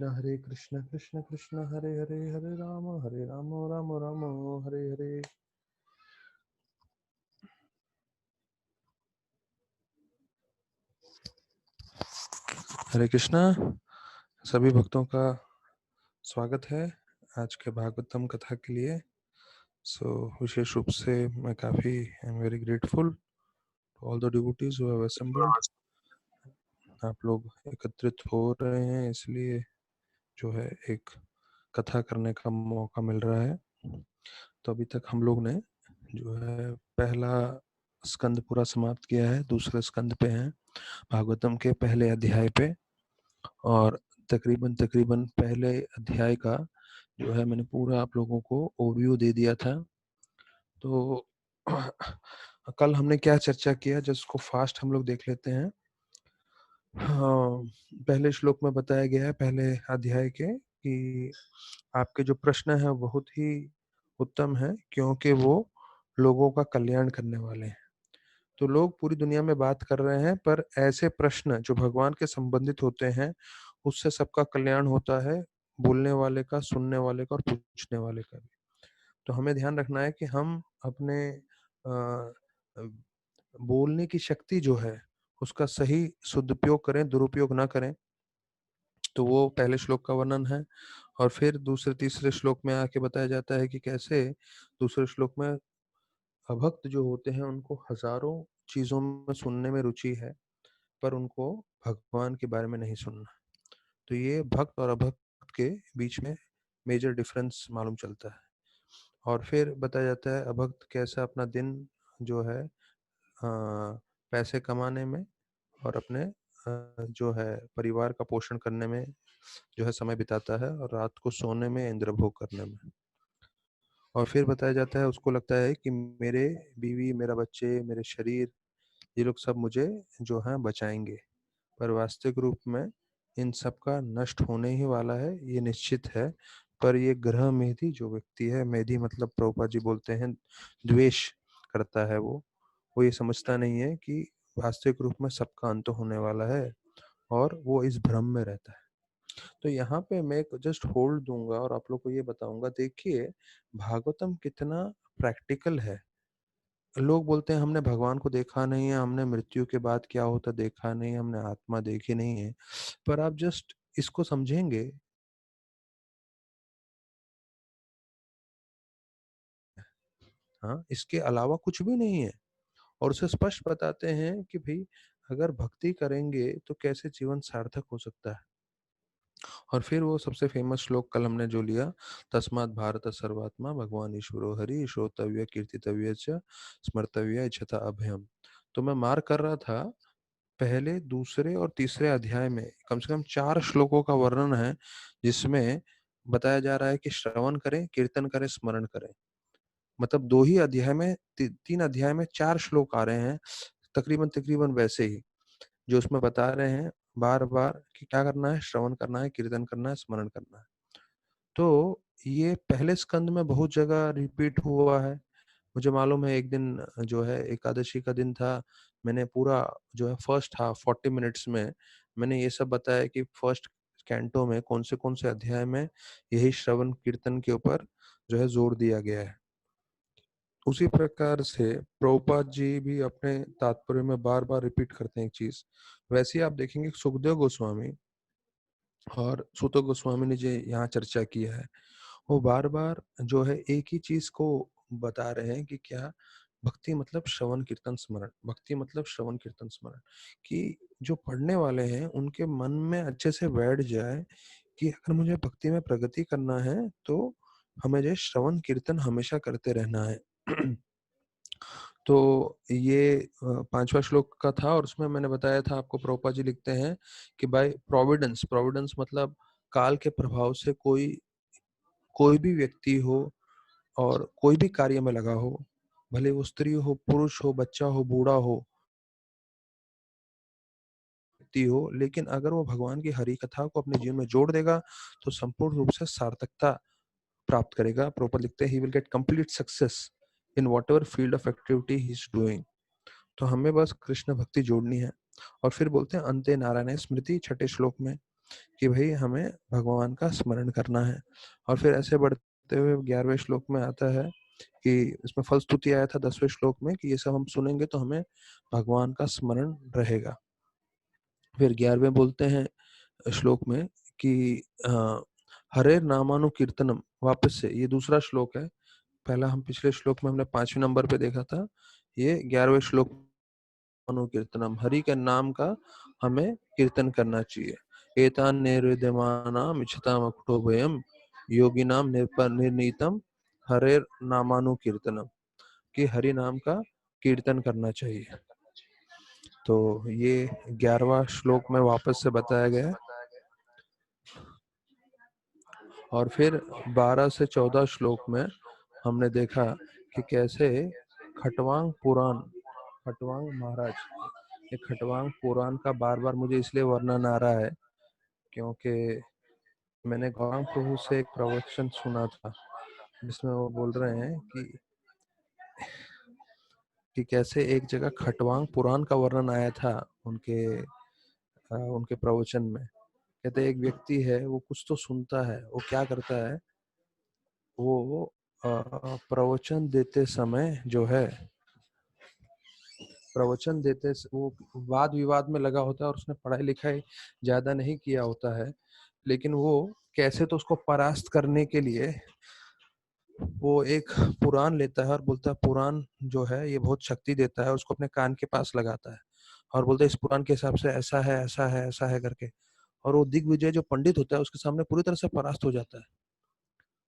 हरे कृष्ण कृष्ण कृष्ण हरे हरे, हरे राम राम राम हरे हरे। हरे कृष्णा। सभी भक्तों का स्वागत है आज के भागवतम कथा के लिए। विशेष रूप से मैं काफ़ी I am very grateful to all the devotees who have assembled. आप लोग एकत्रित हो रहे हैं, इसलिए जो है एक कथा करने का मौका मिल रहा है। तो अभी तक हम लोग ने जो है पहला स्कंद पूरा समाप्त किया है, दूसरे स्कंद पे हैं, भागवतम के पहले अध्याय पे। और तकरीबन पहले अध्याय का जो है मैंने पूरा आप लोगों को ओवरव्यू दे दिया था। तो कल हमने क्या चर्चा किया, जिसको फास्ट हम लोग देख लेते हैं। हाँ, पहले श्लोक में बताया गया है पहले अध्याय के कि आपके जो प्रश्न है बहुत ही उत्तम है, क्योंकि वो लोगों का कल्याण करने वाले हैं। तो लोग पूरी दुनिया में बात कर रहे हैं, पर ऐसे प्रश्न जो भगवान के संबंधित होते हैं उससे सबका कल्याण होता है, बोलने वाले का, सुनने वाले का और पूछने वाले का भी। तो हमें ध्यान रखना है कि हम अपने बोलने की शक्ति जो है उसका सही सदुपयोग करें, दुरुपयोग ना करें। तो वो पहले श्लोक का वर्णन है। और फिर दूसरे तीसरे श्लोक में आके बताया जाता है कि कैसे दूसरे श्लोक में अभक्त जो होते हैं उनको हजारों चीजों में सुनने में रुचि है, पर उनको भगवान के बारे में नहीं सुनना। तो ये भक्त और अभक्त के बीच में मेजर डिफरेंस मालूम चलता है। और फिर बताया जाता है अभक्त कैसा अपना दिन जो है पैसे कमाने में और अपने जो है परिवार का पोषण करने में जो है समय बिताता है, और रात को सोने में, इंद्र भोग करने में। और फिर बताया जाता है उसको लगता है कि मेरे बीवी, मेरा बच्चे, मेरे शरीर, ये लोग सब मुझे जो है बचाएंगे, पर वास्तविक रूप में इन सब का नष्ट होने ही वाला है, ये निश्चित है। पर ये ग्रह मेधी जो व्यक्ति है, मेधी मतलब प्रभुपाद जी बोलते हैं द्वेष करता है, वो ये समझता नहीं है कि वास्तविक रूप में सबका अंत होने वाला है, और वो इस भ्रम में रहता है। तो यहाँ पे मैं जस्ट होल्ड दूंगा और आप लोग को ये बताऊंगा, देखिए भागवतम कितना प्रैक्टिकल है। लोग बोलते हैं हमने भगवान को देखा नहीं है, हमने मृत्यु के बाद क्या होता देखा नहीं, हमने आत्मा देखी नहीं है। पर आप जस्ट इसको समझेंगे, हाँ, इसके अलावा कुछ भी नहीं है। और उसे स्पष्ट बताते हैं कि भाई अगर भक्ति करेंगे तो कैसे जीवन सार्थक हो सकता है। और फिर वो सबसे फेमस श्लोक कल हमने जो लिया, तस्मात् भारत सर्वात्मा भगवान ईश्वरो हरि श्रोतव्य कीर्तितव्य च स्मर्तव्य इच्छता अभयम। तो मैं मार कर रहा था, पहले, दूसरे और तीसरे अध्याय में कम से कम 4 श्लोकों का वर्णन है, जिसमें बताया जा रहा है कि श्रवण करें, कीर्तन करें, स्मरण करें। मतलब 2 ही अध्याय में 3 अध्याय में 4 श्लोक आ रहे हैं, तकरीबन तकरीबन वैसे ही, जो उसमें बता रहे हैं बार बार कि क्या करना है, श्रवण करना है, कीर्तन करना है, स्मरण करना है। तो ये पहले स्कंद में बहुत जगह रिपीट हुआ है। मुझे मालूम है एक दिन जो है एकादशी का दिन था, मैंने पूरा जो है फर्स्ट हाफ 40 मिनट्स में मैंने ये सब बताया कि फर्स्ट कैंटो में कौन से अध्याय में यही श्रवण कीर्तन के ऊपर जो है जोर दिया गया है। उसी प्रकार से प्रभुपाद जी भी अपने तात्पर्य में बार बार रिपीट करते हैं एक चीज। वैसे ही आप देखेंगे सुखदेव गोस्वामी और सूत गोस्वामी ने जो यहाँ चर्चा किया है, वो बार बार जो है एक ही चीज को बता रहे हैं कि क्या भक्ति मतलब श्रवण कीर्तन स्मरण, भक्ति मतलब श्रवण कीर्तन स्मरण, कि जो पढ़ने वाले हैं उनके मन में अच्छे से बैठ जाए कि अगर मुझे भक्ति में प्रगति करना है तो हमें जो श्रवण कीर्तन हमेशा करते रहना है। तो ये 5वां श्लोक का था, और उसमें मैंने बताया था आपको, प्रभुपाद जी लिखते हैं कि बाय प्रोविडेंस, प्रोविडेंस मतलब काल के प्रभाव से कोई कोई भी व्यक्ति हो और कोई भी कार्य में लगा हो, भले वो स्त्री हो, पुरुष हो, बच्चा हो, बूढ़ा हो, व्यक्ति हो, लेकिन अगर वो भगवान की हरि कथा को अपने जीवन में जोड़ देगा तो संपूर्ण रूप से सार्थकता प्राप्त करेगा। प्रॉपर लिखते हैं he will get complete success in what ever field of activity he is doing. तो हमें बस कृष्ण भक्ति जोड़नी है। और फिर बोलते हैं अंते नारायण स्मृति, 6ठे श्लोक में कि भाई हमें भगवान का स्मरण करना है। और फिर ऐसे बढ़ते हुए 11वें श्लोक में आता है कि इसमें फल स्तुति आया था 10वें श्लोक में कि ये सब हम सुनेंगे तो हमें भगवान का स्मरण रहेगा। फिर 11वें बोलते हैं श्लोक में कि हरे नामानुकीर्तनम, वापस से ये दूसरा श्लोक है। पहला हम पिछले श्लोक में हमने 5वें नंबर पे देखा था, ये 11वें श्लोक। अनुकीर्तनम, हरि के नाम का हमें कीर्तन करना चाहिए। एतान निर्विद्यमानाम इच्छताम अकुतोभयम योगिनाम निर्नीतम हरेर नामानुकीर्तनम, कि हरि नाम का कीर्तन करना चाहिए। तो ये 11वां श्लोक में वापस से बताया गया है। और फिर 12 से 14 श्लोक में हमने देखा कि कैसे खटवांग पुराण, खटवांग महाराज, ये खटवांग पुराण का बार बार मुझे इसलिए वर्णन आ रहा है क्योंकि मैंने गौरांग प्रभु से एक प्रवचन सुना था जिसमें वो बोल रहे हैं कि कैसे एक जगह खटवांग पुराण का वर्णन आया था उनके प्रवचन में। कहते एक व्यक्ति है, वो कुछ तो सुनता है, वो क्या करता है, वो प्रवचन देते समय जो है, प्रवचन देते वो वाद विवाद में लगा होता है और उसने पढ़ाई लिखाई ज्यादा नहीं किया होता है, लेकिन वो कैसे तो उसको परास्त करने के लिए वो एक पुराण लेता है और बोलता है पुराण जो है ये बहुत शक्ति देता है, उसको अपने कान के पास लगाता है और बोलता है इस पुराण के हिसाब से ऐसा है ऐसा है ऐसा है करके। और वो दिग्विजय जो पंडित होता है उसके सामने पूरी तरह से परास्त हो जाता है।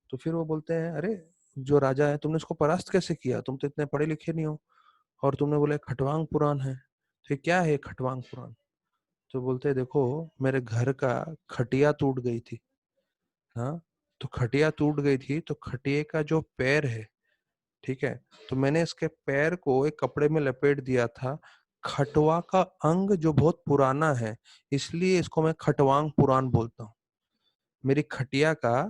तो फिर वो बोलते हैं अरे जो राजा है तुमने उसको परास्त कैसे किया, तुम तो इतने पढ़े लिखे नहीं हो और तुमने बोला खटवांग पुराण है, तो ये क्या है खटवांग पुराण। तो बोलते हैं देखो मेरे घर का खटिया टूट गई थी, हाँ, तो खटिया टूट गई थी तो खटिए का जो पैर है, ठीक है, तो मैंने इसके पैर को एक कपड़े में लपेट दिया था। खटवा का अंग जो बहुत पुराना है इसलिए इसको मैं खटवांग पुराण बोलता हूँ। मेरी खटिया का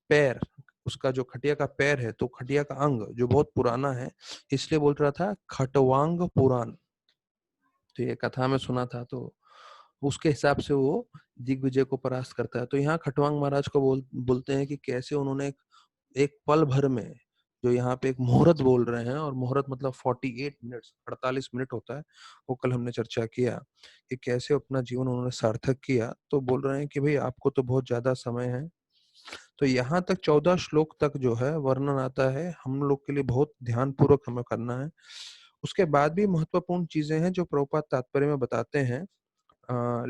पैर, उसका जो खटिया का पैर है तो खटिया का अंग जो बहुत पुराना है इसलिए बोल रहा था खटवांग पुराण। तो ये कथा में सुना था, तो उसके हिसाब से वो दिग्विजय को परास्त करता है। तो यहाँ खटवांग महाराज को बोलते हैं कि कैसे उन्होंने एक पल भर में, जो यहाँ पे एक मुहूर्त बोल रहे हैं, और मुहूर्त मतलब 48 मिनट्स, 48 मिनट होता है, वो कल हमने चर्चा किया कि कैसे अपना जीवन उन्होंने सार्थक किया। तो बोल रहे हैं कि भाई आपको तो बहुत ज्यादा समय है। तो यहाँ तक 14 श्लोक तक जो है वर्णन आता है, हम लोग के लिए बहुत ध्यान पूर्वक हमें करना है। उसके बाद भी महत्वपूर्ण चीजें हैं जो प्रभुपाद तात्पर्य में बताते हैं।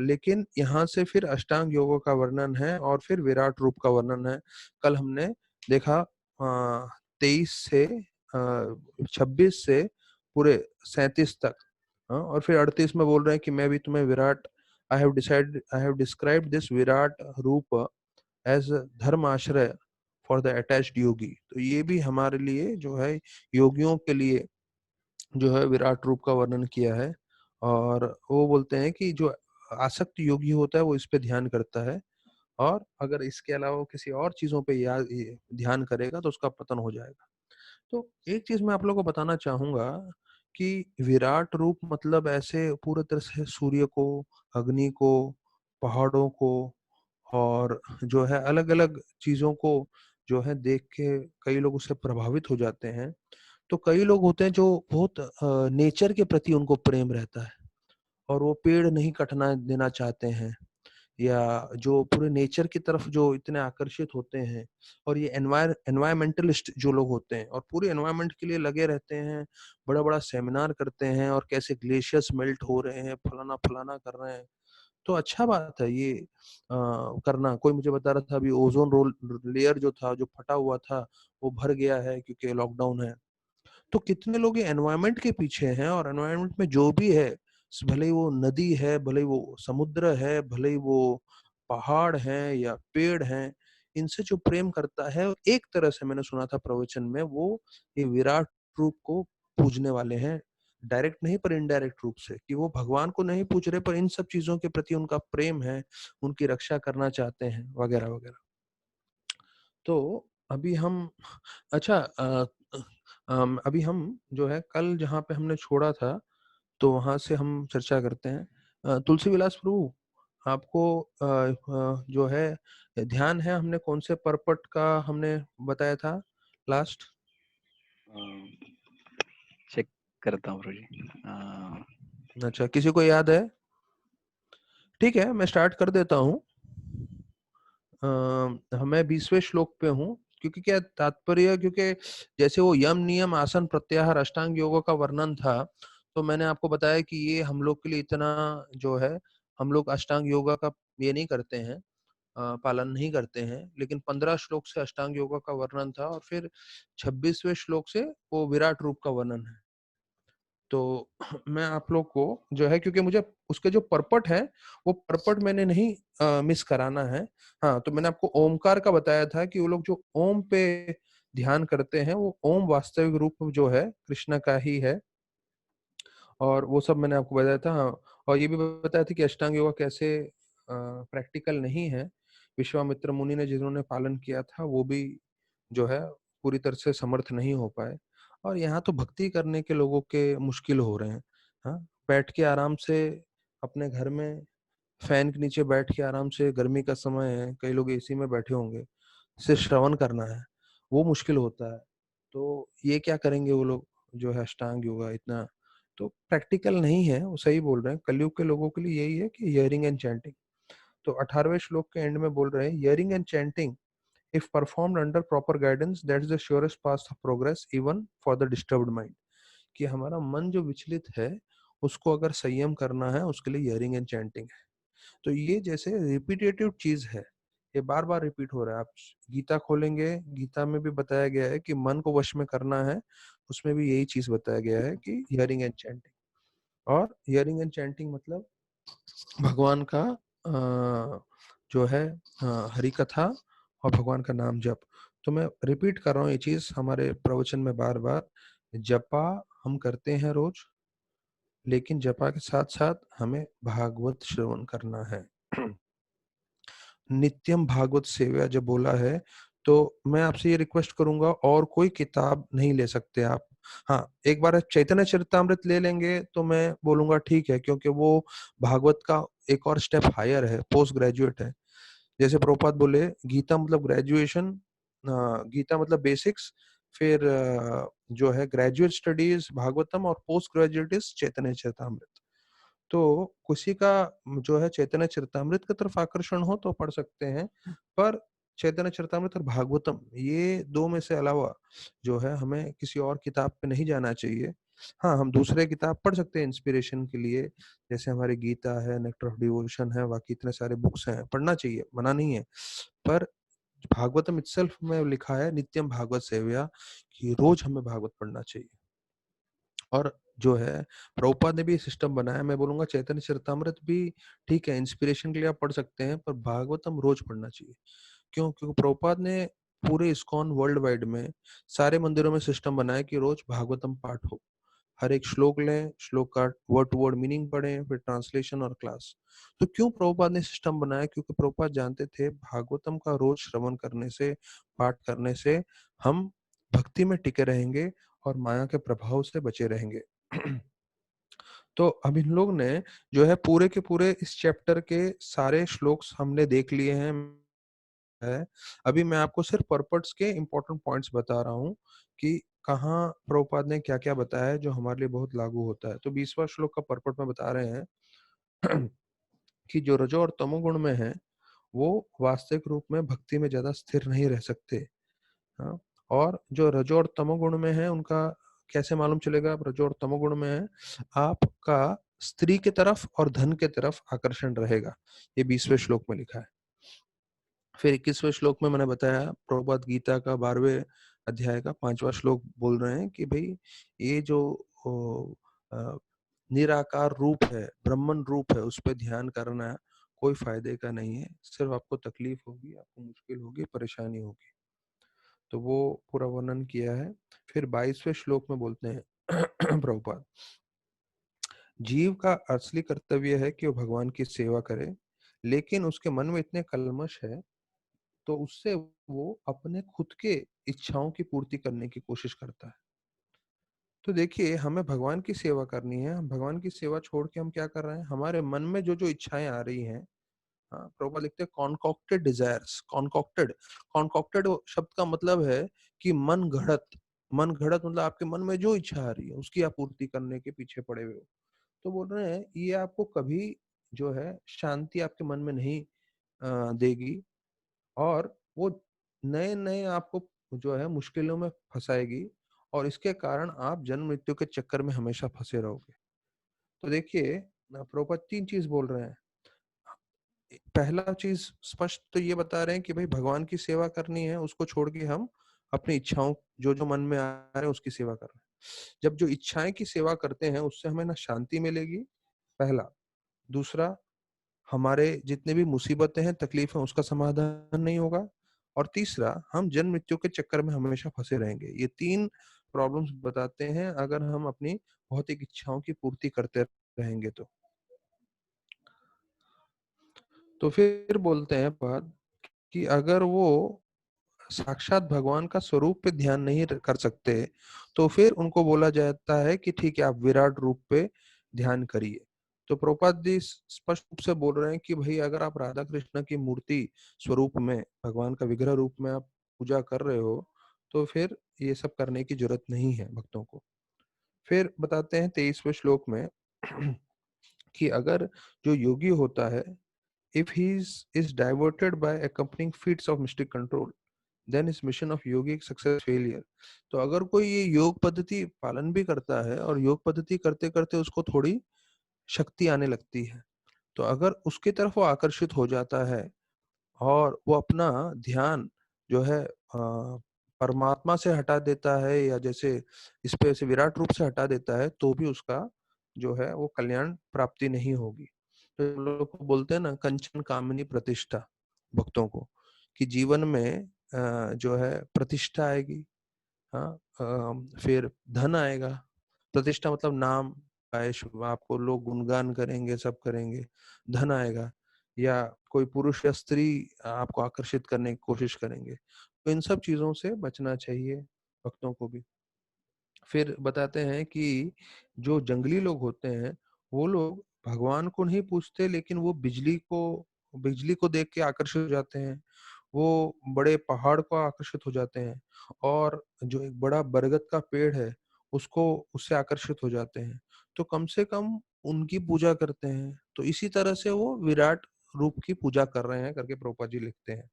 लेकिन यहाँ से फिर अष्टांग योगों का वर्णन है और फिर विराट रूप का वर्णन है। कल हमने देखा 23 से 26 से पूरे 37 तक। और फिर 38 में बोल रहे हैं कि मैं भी तुम्हें Virat, I have describe this Virat रूप एज धर्म आश्रय फॉर द अटैच्ड योगी। तो ये भी हमारे लिए जो है, योगियों के लिए जो है विराट रूप का वर्णन किया है। और वो बोलते हैं कि जो आसक्त योगी होता है वो इस पे ध्यान करता है, और अगर इसके अलावा वो किसी और चीजों पे याद ध्यान करेगा तो उसका पतन हो जाएगा। तो एक चीज मैं आप लोगों को बताना चाहूंगा कि विराट रूप मतलब ऐसे पूरे तरह से सूर्य को, अग्नि को, पहाड़ों को, और जो है अलग अलग चीजों को जो है देख के कई लोग उससे प्रभावित हो जाते हैं। तो कई लोग होते हैं जो बहुत नेचर के प्रति उनको प्रेम रहता है और वो पेड़ नहीं कटना देना चाहते हैं, या जो पूरे नेचर की तरफ जो इतने आकर्षित होते हैं। और ये एनवायरमेंटलिस्ट जो लोग होते हैं और पूरे एनवायरमेंट के लिए लगे रहते हैं, बड़ा बड़ा सेमिनार करते हैं और कैसे ग्लेशियर्स मेल्ट हो रहे हैं, फलाना फलाना कर रहे हैं। तो अच्छा बात है ये करना। कोई मुझे बता रहा था अभी ओजोन रोल लेयर जो था, जो फटा हुआ था, वो भर गया है क्योंकि लॉकडाउन है। तो कितने लोग ये एनवायरनमेंट के पीछे हैं, और एनवायरनमेंट में जो भी है, भले ही वो नदी है, भले ही वो समुद्र है, भले ही वो पहाड़ है या पेड़ हैं, इनसे जो प्रेम करता है, एक तरह से मैंने सुना था प्रवचन में, वो ये विराट रूप को पूजने वाले हैं। डायरेक्ट नहीं पर इनडायरेक्ट रूप से, कि वो भगवान को नहीं पूज रहे पर इन सब चीजों के प्रति उनका प्रेम है, उनकी रक्षा करना चाहते हैं, वगैरह वगैरह। तो अभी हम, अच्छा अभी हम जो है कल जहाँ पे हमने छोड़ा था तो वहां से हम चर्चा करते हैं। तुलसी विलास प्रभु, आपको जो है ध्यान है हमने कौन से परपट का हमने बताया था लास्ट? चेक करता हूँ गुरुजी। अच्छा, किसी को याद है? ठीक है, मैं स्टार्ट कर देता हूँ। मैं 20वें श्लोक पे हूँ, क्योंकि क्या तात्पर्य, क्योंकि जैसे वो यम नियम आसन प्रत्याहार अष्टांग योगों का वर्णन था, तो मैंने आपको बताया कि ये हम लोग के लिए इतना जो है, हम लोग अष्टांग योगा का ये नहीं करते हैं, पालन नहीं करते हैं, लेकिन 15 श्लोक से अष्टांग योगा का वर्णन था, और फिर 26वें श्लोक से वो विराट रूप का वर्णन है। तो मैं आप लोग को जो है, क्योंकि मुझे उसके जो परपट है वो परपट मैंने नहीं मिस कराना है। हाँ, तो मैंने आपको ओमकार का बताया था कि वो लोग जो ओम पे ध्यान करते हैं, वो ओम वास्तविक रूप जो है कृष्ण का ही है, और वो सब मैंने आपको बताया था। हाँ, और ये भी बताया था कि अष्टांग योगा कैसे प्रैक्टिकल नहीं है। विश्वामित्र मुनि ने जिन्होंने पालन किया था वो भी जो है पूरी तरह से समर्थ नहीं हो पाए, और यहाँ तो भक्ति करने के लोगों के मुश्किल हो रहे हैं। हाँ, बैठ के आराम से अपने घर में फैन के नीचे बैठ के आराम से, गर्मी का समय है, कई लोग एसी में बैठे होंगे, सिर्फ श्रवण करना है, वो मुश्किल होता है। तो ये क्या करेंगे वो लोग जो है अष्टांग योगा इतना, तो प्रैक्टिकल नहीं है। वो सही बोल रहे हैं, कलयुग के लोगों के लिए यही है कि हियरिंग एंड चैंटिंग। तो 18वें श्लोक के एंड में बोल रहे हैं, hearing and chanting if performed under proper guidance that is the surest path of progress even for the disturbed mind। कि हमारा मन जो विचलित है उसको अगर संयम करना है, उसके लिए हियरिंग एंड चैंटिंग है। तो ये जैसे रिपीटेटिव चीज है, ये बार बार रिपीट हो रहा है। आप गीता खोलेंगे, गीता में भी बताया गया है कि मन को वश में करना है, उसमें भी यही चीज बताया गया है कि हियरिंग एंड चैंटिंग। और हियरिंग एंड चैंटिंग मतलब भगवान का जो है हरि कथा और भगवान का नाम जप। तो मैं रिपीट कर रहा हूँ ये चीज हमारे प्रवचन में बार बार, जपा हम करते हैं रोज, लेकिन जपा के साथ साथ हमें भागवत श्रवण करना है। नित्यम भागवत सेव्या जब बोला है, तो मैं आपसे ये रिक्वेस्ट करूंगा, और कोई किताब नहीं ले सकते आप। हाँ, एक बार चैतन्य चरितमृत ले लेंगे तो मैं बोलूंगा ठीक है, क्योंकि वो भागवत का एक और स्टेप हायर है, पोस्ट ग्रेजुएट है। जैसे प्रभुपाद बोले, गीता मतलब ग्रेजुएशन, गीता मतलब बेसिक्स, फिर जो है ग्रेजुएट स्टडीज भागवतम, और पोस्ट ग्रेजुएट इज चैतन्य चरितमृत। तो किसी का जो है चैतन्य चरितमृत की तरफ आकर्षण हो तो पढ़ सकते हैं, पर चैतन्य चरितमृत और भागवतम, ये दो में से अलावा जो है हमें किसी और किताब पे नहीं जाना चाहिए। हाँ, हम दूसरे किताब पढ़ सकते हैं इंस्पिरेशन के लिए, जैसे हमारी गीता है, नेक्टर ऑफ डिवोशन है, बाकी इतने सारे बुक्स हैं, पढ़ना चाहिए, मना नहीं है। पर भागवतम इटसेल्फ में लिखा है नित्यम भागवत सेव्या, कि रोज हमें भागवत पढ़ना चाहिए। और जो है प्रभुपाद ने भी सिस्टम बनाया, मैं बोलूंगा चैतन्य चरितमृत भी ठीक है, इंस्पिरेशन के लिए आप पढ़ सकते हैं, पर भागवतम रोज पढ़ना चाहिए। क्यों? क्योंकि प्रभुपाद ने पूरे इस्कॉन वर्ल्ड वाइड में सारे मंदिरों में सिस्टम बनाया कि रोज भागवतम पाठ हो। हर एक श्लोक लें, श्लोक का वर्ड टू वर्ड मीनिंग पढ़ें, फिर ट्रांसलेशन और क्लास। तो क्यों प्रभुपाद ने सिस्टम बनाया? क्योंकि प्रभुपाद जानते थे भागवतम का रोज श्रवण करने से, पाठ करने से हम भक्ति में टिके रहेंगे और माया के प्रभाव से बचे रहेंगे। तो अब इन लोग ने जो है पूरे के पूरे इस चैप्टर के सारे श्लोक्स हमने देख लिए हैं। है, अभी मैं आपको सिर्फ पर्पट्स के इंपॉर्टेंट पॉइंट्स बता रहा हूँ कि कहाँ प्रभुपाद ने क्या क्या बताया है जो हमारे लिए बहुत लागू होता है। तो 20वां श्लोक का पर्पट में बता रहे हैं कि जो रजो और तमोगुण में है वो वास्तविक रूप में भक्ति में ज्यादा स्थिर नहीं रह सकते। हाँ, और जो रजो और तमोगुण में है उनका कैसे मालूम चलेगा आप रजो और तमोगुण में है? आपका स्त्री की तरफ और धन की तरफ आकर्षण रहेगा, ये 20वें श्लोक में लिखा है। फिर 21वें श्लोक में मैंने बताया, प्रभुपाद गीता का 12वें अध्याय का 5वां श्लोक बोल रहे हैं कि भाई ये जो ओ, अ, निराकार रूप है, ब्रह्मन रूप है, उस पर ध्यान करना कोई फायदे का नहीं है, सिर्फ आपको तकलीफ होगी, आपको मुश्किल होगी, परेशानी होगी। तो वो पूरा वर्णन किया है। फिर 22वें श्लोक में बोलते हैं प्रभुपाद, जीव का असली कर्तव्य है कि वो भगवान की सेवा करे, लेकिन उसके मन में इतने कल्मश है तो उससे वो अपने खुद के इच्छाओं की पूर्ति करने की कोशिश करता है। तो देखिए, हमें भगवान की सेवा करनी है, हम भगवान की सेवा छोड़ के हम क्या कर रहे हैं? हमारे मन में जो जो इच्छाएं आ रही हैं, हाँ, प्रभुपाद लिखते हैं कॉन्कॉक्टेड डिजायर्स। कॉन्कॉक्टेड शब्द का मतलब है कि मन घड़त मतलब आपके मन में जो इच्छा आ रही है उसकी आपूर्ति करने के पीछे पड़े हुए हो। तो बोल रहे हैं ये आपको कभी जो है शांति आपके मन में नहीं देगी, और वो नए नए आपको जो है मुश्किलों में फंसाएगी, और इसके कारण आप जन्म मृत्यु के चक्कर में हमेशा फंसे रहोगे। तो देखिए, प्रभुपाद 3 चीज़ बोल रहे हैं। पहला चीज़ स्पष्ट तो ये बता रहे हैं कि भाई भगवान की सेवा करनी है, उसको छोड़ के हम अपनी इच्छाओं जो-जो मन में आ रहा है उसकी सेवा कर रहे हैं। जब जो इच्छाएँ की सेवा करते हैं उससे हमें ना शांति मिलेगी, पहला। दूसरा, हमारे जितने भी मुसीबतें हैं, तकलीफ हैं, उसका समाधान नहीं होगा, और तीसरा, हम जन्म मृत्यु के चक्कर में हमेशा फंसे रहेंगे। ये 3 प्रॉब्लम्स बताते हैं अगर हम अपनी भौतिक इच्छाओं की पूर्ति करते रहेंगे तो। तो फिर बोलते हैं बात कि अगर वो साक्षात भगवान का स्वरूप पे ध्यान नहीं कर सकते, तो फिर उनको बोला जाता है कि ठीक है, आप विराट रूप पे ध्यान करिए। तो प्रभुपाद जी स्पष्ट रूप से बोल रहे हैं कि भाई अगर आप राधा कृष्ण की मूर्ति स्वरूप में, भगवान का विग्रह रूप में आप पूजा कर रहे हो, तो फिर ये सब करने की जरूरत नहीं है भक्तों को। फिर बताते हैं 23वें श्लोक में कि अगर जो योगी होता है, if he is diverted by accompanying feats of mystic control, then his mission of yogic success failure। तो अगर कोई ये योग पद्धति पालन भी करता है और योग पद्धति करते करते उसको थोड़ी शक्ति आने लगती है, तो अगर उसकी तरफ वो आकर्षित हो जाता है और वो अपना ध्यान जो है परमात्मा से हटा देता है, या जैसे इस पे से विराट रूप से हटा देता है, तो भी उसका जो है वो कल्याण प्राप्ति नहीं होगी। तो हम लोग को बोलते हैं ना, कंचन कामिनी प्रतिष्ठा, भक्तों को, कि जीवन में जो है प्रतिष्ठा आएगी। हाँ, फिर धन आएगा। प्रतिष्ठा मतलब नाम, ऐश, आपको लोग गुणगान करेंगे, सब करेंगे। धन आएगा, या कोई पुरुष या स्त्री आपको आकर्षित करने की कोशिश करेंगे। तो इन सब चीजों से बचना चाहिए भक्तों को भी। फिर बताते हैं कि जो जंगली लोग होते हैं, वो लोग भगवान को नहीं पूजते, लेकिन वो बिजली को देख के आकर्षित हो जाते हैं। वो बड़े पहाड़ को आकर्षित हो जाते हैं, और जो एक बड़ा बरगद का पेड़ है, उसको उससे आकर्षित हो जाते हैं। तो कम से कम उनकी पूजा करते हैं। तो इसी तरह से वो विराट रूप की पूजा कर रहे हैं करके प्रभुपाद जी लिखते हैं।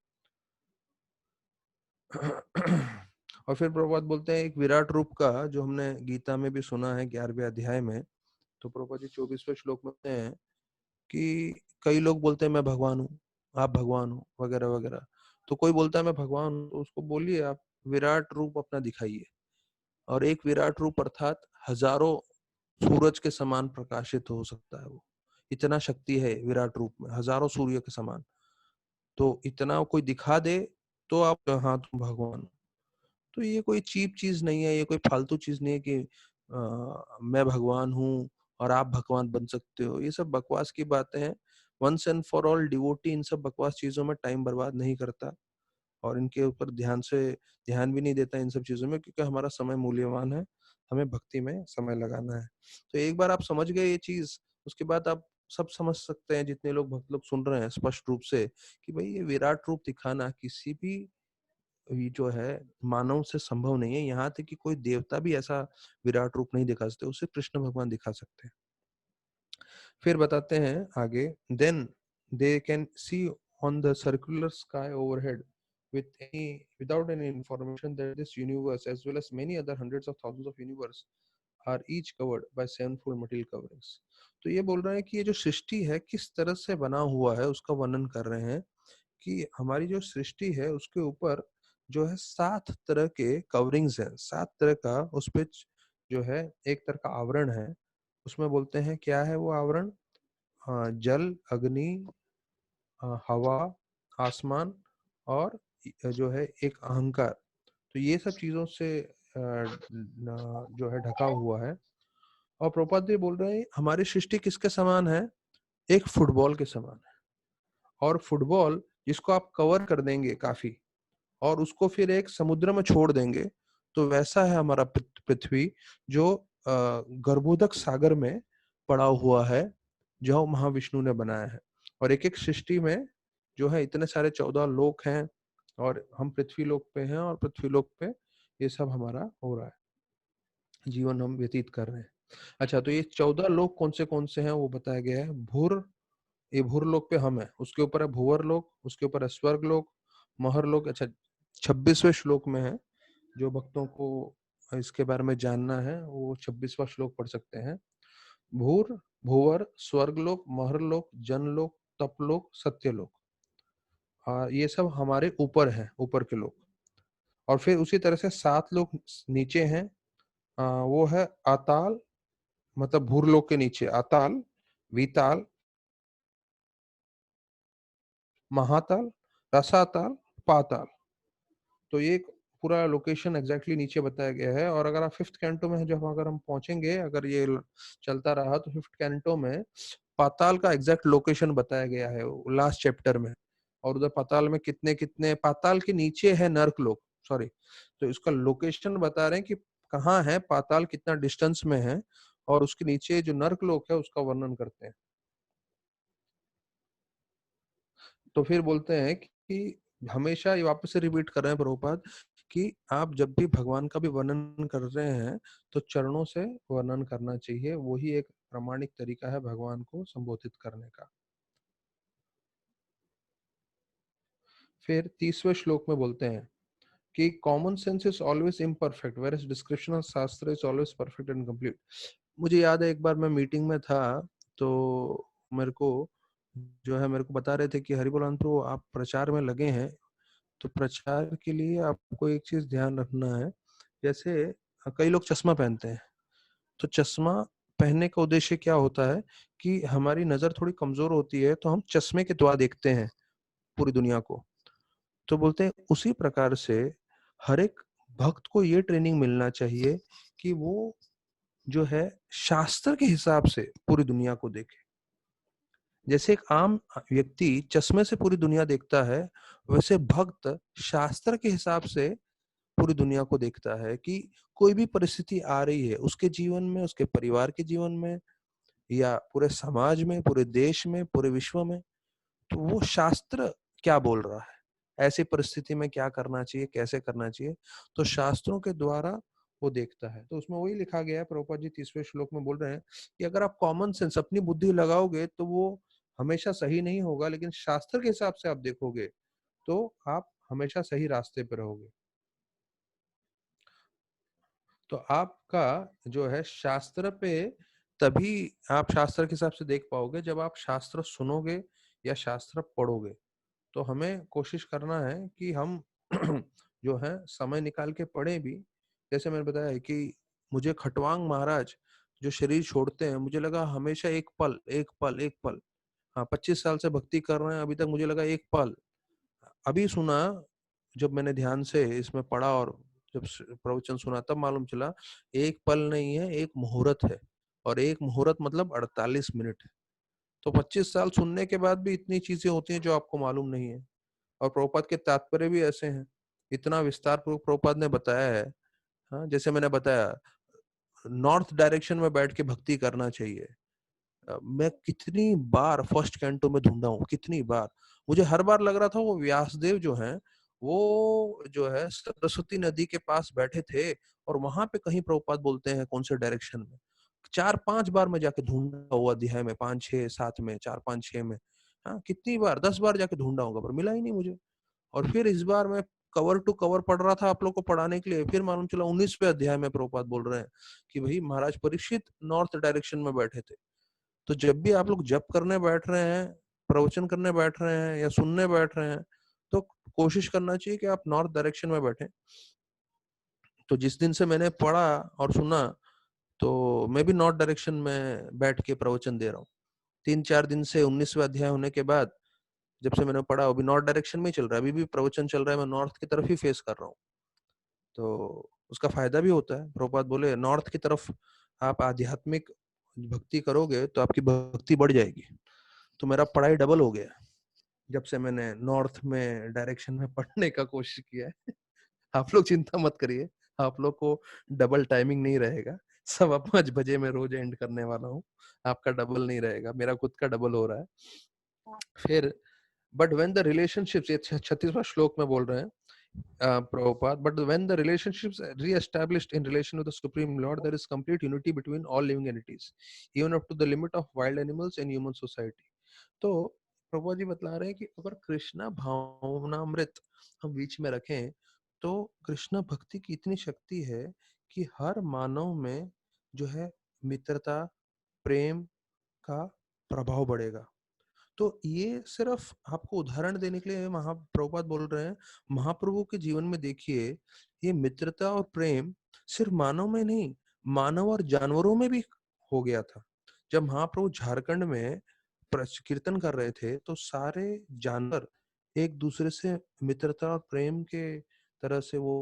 और फिर प्रभुपाद बोलते हैं एक विराट रूप का जो हमने गीता में भी सुना है 11वें अध्याय में। तो प्रभुपाद जी 24वें श्लोक में कहते हैं कि कई लोग बोलते हैं मैं भगवान हूँ, आप भगवान हो, वगैरह वगैरह। तो कोई बोलता है मैं भगवान हूँ, तो उसको बोलिए आप विराट रूप अपना दिखाइए। और एक विराट रूप अर्थात हजारों सूरज के समान प्रकाशित हो सकता है वो। इतना शक्ति है विराट रूप में, हजारों सूर्य के समान। तो इतना कोई दिखा दे तो आप हाँ तुम भगवान हो। तो ये कोई चीप चीज नहीं है, ये कोई फालतू चीज नहीं है कि मैं भगवान हूँ और आप भगवान बन सकते हो। ये सब बकवास की बातें हैं। Once and for all devotee इन सब बकवास चीजों में टाइम बर्बाद नहीं करता, और इनके ऊपर ध्यान भी नहीं देता इन सब चीजों में, क्योंकि हमारा समय मूल्यवान है। हमें भक्ति में समय लगाना है। तो एक बार आप समझ गए ये चीज, उसके बाद आप सब समझ सकते हैं, जितने लोग भक्त लोग सुन रहे हैं स्पष्ट रूप से, कि भाई ये विराट रूप दिखाना किसी भी ये जो है मानव से संभव नहीं है। यहाँ तक कि कोई देवता भी ऐसा विराट रूप नहीं दिखा सकते, उसे कृष्ण भगवान दिखा सकते हैं। फिर बताते हैं आगे, then they can see on the circular sky overhead without any information that this universe as well as many other hundreds of thousands of universe are each covered by sevenfold material coverings। तो ये बोल रहे हैं कि ये जो सृष्टि है किस तरह से बना हुआ है उसका वर्णन कर रहे हैं, कि हमारी जो सृष्टि है उसके ऊपर जो है 7 तरह के कवरिंग्स हैं, 7 तरह का उस पे जो है एक तरह का आवरण है। उसमें बोलते हैं क्या है वो आवरण? जल, अग्नि, हवा, आसमान, और जो है एक अहंकार। तो ये सब चीजों से जो है ढका हुआ है। और प्रभुपाद जी बोल रहे हैं हमारी सृष्टि किसके समान है? एक फुटबॉल के समान है। और फुटबॉल जिसको आप कवर कर देंगे काफी, और उसको फिर एक समुद्र में छोड़ देंगे, तो वैसा है हमारा पृथ्वी, जो गर्भोदक सागर में पड़ा हुआ है, जो महाविष्णु ने बनाया है। और एक एक सृष्टि में जो है इतने सारे 14 लोक हैं और हम पृथ्वी लोक पे हैं और पृथ्वी लोक पे ये सब हमारा हो रहा है, जीवन हम व्यतीत कर रहे हैं। अच्छा, तो ये 14 लोक कौन से हैं वो बताया गया है। ये भूर लोक पे हम है, उसके ऊपर है भूवर लोक, उसके ऊपर है स्वर्ग लोक, महर लोक। अच्छा, 26वें श्लोक में है, जो भक्तों को इसके बारे में जानना है वो 26वां श्लोक पढ़ सकते हैं। भूर, भूवर, स्वर्गलोक, महरलोक, जनलोक, तपलोक, सत्यलोक। ये सब हमारे ऊपर है, ऊपर के लोक। और फिर उसी तरह से 7 लोक नीचे हैं। वो है आताल, मतलब भूरलोक के नीचे आताल, विताल, महाताल, रसाताल, पाताल। तो ये एक पूरा लोकेशन एग्जैक्टली नीचे बताया गया है। और अगर आप फिफ्थ कैंटो में जब अगर हम पहुंचेंगे, अगर ये चलता रहा, तो फिफ्थ कैंटो में पाताल का एग्जैक्ट लोकेशन बताया गया है लास्ट चैप्टर में। और उधर पाताल में कितने कितने, पाताल के नीचे है नर्क लोक, सॉरी। तो इसका लोकेशन बता रहे हैं कि कहाँ है पाताल, कितना डिस्टेंस में है, और उसके नीचे जो नर्क लोक है उसका वर्णन करते हैं। तो फिर बोलते हैं कि हमेशा ये वापस से रिपीट कर रहे हैं प्रभुपाद कि आप जब भी भगवान का भी वर्णन कर रहे हैं तो चरणों से वर्णन करना चाहिए, वही एक प्रामाणिक तरीका है भगवान को संबोधित करने का। फिर 30वें श्लोक में बोलते हैं कि common sense is always imperfect where is description of shastra is always perfect and complete. मुझे याद है एक बार मैं मीटिंग में था, तो मेरे को जो है मेरे को बता रहे थे कि हरिबोल तो आप प्रचार में लगे हैं, तो प्रचार के लिए आपको एक चीज ध्यान रखना है। जैसे कई लोग चश्मा पहनते हैं, तो चश्मा पहनने का उद्देश्य क्या होता है कि हमारी नजर थोड़ी कमजोर होती है, तो हम चश्मे के द्वारा देखते हैं पूरी दुनिया को। तो बोलते हैं उसी प्रकार से हर एक भक्त को ये ट्रेनिंग मिलना चाहिए कि वो जो है शास्त्र के हिसाब से पूरी दुनिया को देखे। जैसे एक आम व्यक्ति चश्मे से पूरी दुनिया देखता है, वैसे भक्त शास्त्र के हिसाब से पूरी दुनिया को देखता है कि कोई भी परिस्थिति आ रही है उसके जीवन में, उसके परिवार के जीवन में, या पूरे समाज में, पूरे देश में, पूरे विश्व में, तो वो शास्त्र क्या बोल रहा है, ऐसी परिस्थिति में क्या करना चाहिए, कैसे करना चाहिए, तो शास्त्रों के द्वारा वो देखता है। तो उसमें वही लिखा गया है, प्रभुपाद जी 30वें श्लोक में बोल रहे हैं कि अगर आप कॉमन सेंस अपनी बुद्धि लगाओगे तो वो हमेशा सही नहीं होगा, लेकिन शास्त्र के हिसाब से आप देखोगे तो आप हमेशा सही रास्ते पर रहोगे। तो आपका जो है शास्त्र पे, तभी आप शास्त्र के हिसाब से देख पाओगे जब आप शास्त्र सुनोगे या शास्त्र पढ़ोगे। तो हमें कोशिश करना है कि हम जो है समय निकाल के पढ़े भी। जैसे मैंने बताया कि मुझे खटवांग महाराज जो शरीर छोड़ते हैं, मुझे लगा हमेशा एक पल एक पल एक पल। हाँ, 25 साल से भक्ति कर रहे हैं, अभी तक मुझे लगा एक पल। अभी सुना, जब मैंने ध्यान से इसमें पढ़ा और जब प्रवचन सुना तब मालूम चला एक पल नहीं है, एक मुहूर्त है। और एक मुहूर्त मतलब 48 मिनट है। तो 25 साल सुनने के बाद भी इतनी चीजें होती हैं जो आपको मालूम नहीं है। और प्रभुपाद के तात्पर्य भी ऐसे हैं, इतना विस्तार पूर्वक प्रभुपाद ने बताया है। हाँ, जैसे मैंने बताया नॉर्थ डायरेक्शन में बैठ के भक्ति करना चाहिए। मैं कितनी बार फर्स्ट कैंटो में ढूंढा हूँ, कितनी बार। मुझे हर बार लग रहा था वो व्यासदेव जो हैं, वो जो है सरस्वती नदी के पास बैठे थे और वहां पे कहीं प्रभुपाद बोलते हैं कौन से डायरेक्शन में। 4-5 बार मैं जाके ढूंढा हुआ अध्याय में, 5-6-7 में, 4-5-6 में। हाँ, कितनी बार, 10 बार जाके ढूंढा होगा पर मिला ही नहीं मुझे। और फिर इस बार मैं कवर टू कवर पढ़ रहा था आप लोग को पढ़ाने के लिए, फिर मालूम चला 19वें अध्याय में प्रभुपाद बोल रहे हैं कि भाई महाराज परीक्षित नॉर्थ डायरेक्शन में बैठे थे। तो जब भी आप लोग जप करने बैठ रहे हैं, प्रवचन करने बैठ रहे हैं या सुनने बैठ रहे हैं, तो कोशिश करना चाहिए कि आप नॉर्थ डायरेक्शन में बैठे। तो जिस दिन से मैंने पढ़ा और सुना, तो मैं भी नॉर्थ डायरेक्शन में बैठ के प्रवचन दे रहा हूँ। 3-4 दिन से 19वें अध्याय होने के बाद जब से मैंने पढ़ा, अभी नॉर्थ डायरेक्शन में ही चल रहा है, अभी भी प्रवचन चल रहा है, मैं नॉर्थ की तरफ ही फेस कर रहा हूँ। तो उसका फायदा भी होता है। प्रभुपाद बोले नॉर्थ की तरफ आप आध्यात्मिक भक्ति करोगे तो आपकी भक्ति बढ़ जाएगी। तो मेरा पढ़ाई डबल हो गया जब से मैंने नॉर्थ में डायरेक्शन में पढ़ने का कोशिश किया है। आप लोग चिंता मत करिए, आप लोग को डबल टाइमिंग नहीं रहेगा। 5:15 में रोज एंड करने वाला हूँ, आपका डबल नहीं रहेगा, मेरा खुद का डबल हो रहा है। फिर बट व्हेन द रिलेशनशिप्स, ये 36वां श्लोक में बोल रहे हैं Prabhupada, but when the relationships are re-established in relation to the Supreme Lord, there is complete unity between all living entities, even up to the limit of wild animals and human society. तो प्रभुपाद जी बतला रहे हैं कि अगर कृष्णा भावनामृत हम बीच में रखें, तो कृष्णा भक्ति की इतनी शक्ति है कि हर मानव में जो है मित्रता, प्रेम का प्रभाव बढ़ेगा। तो ये सिर्फ आपको उदाहरण देने के लिए महाप्रभुपाद बोल रहे हैं। महाप्रभु के जीवन में देखिए, ये मित्रता और प्रेम सिर्फ मानव में नहीं, मानव और जानवरों में भी हो गया था। जब महाप्रभु झारखंड में कीर्तन कर रहे थे, तो सारे जानवर एक दूसरे से मित्रता और प्रेम के तरह से वो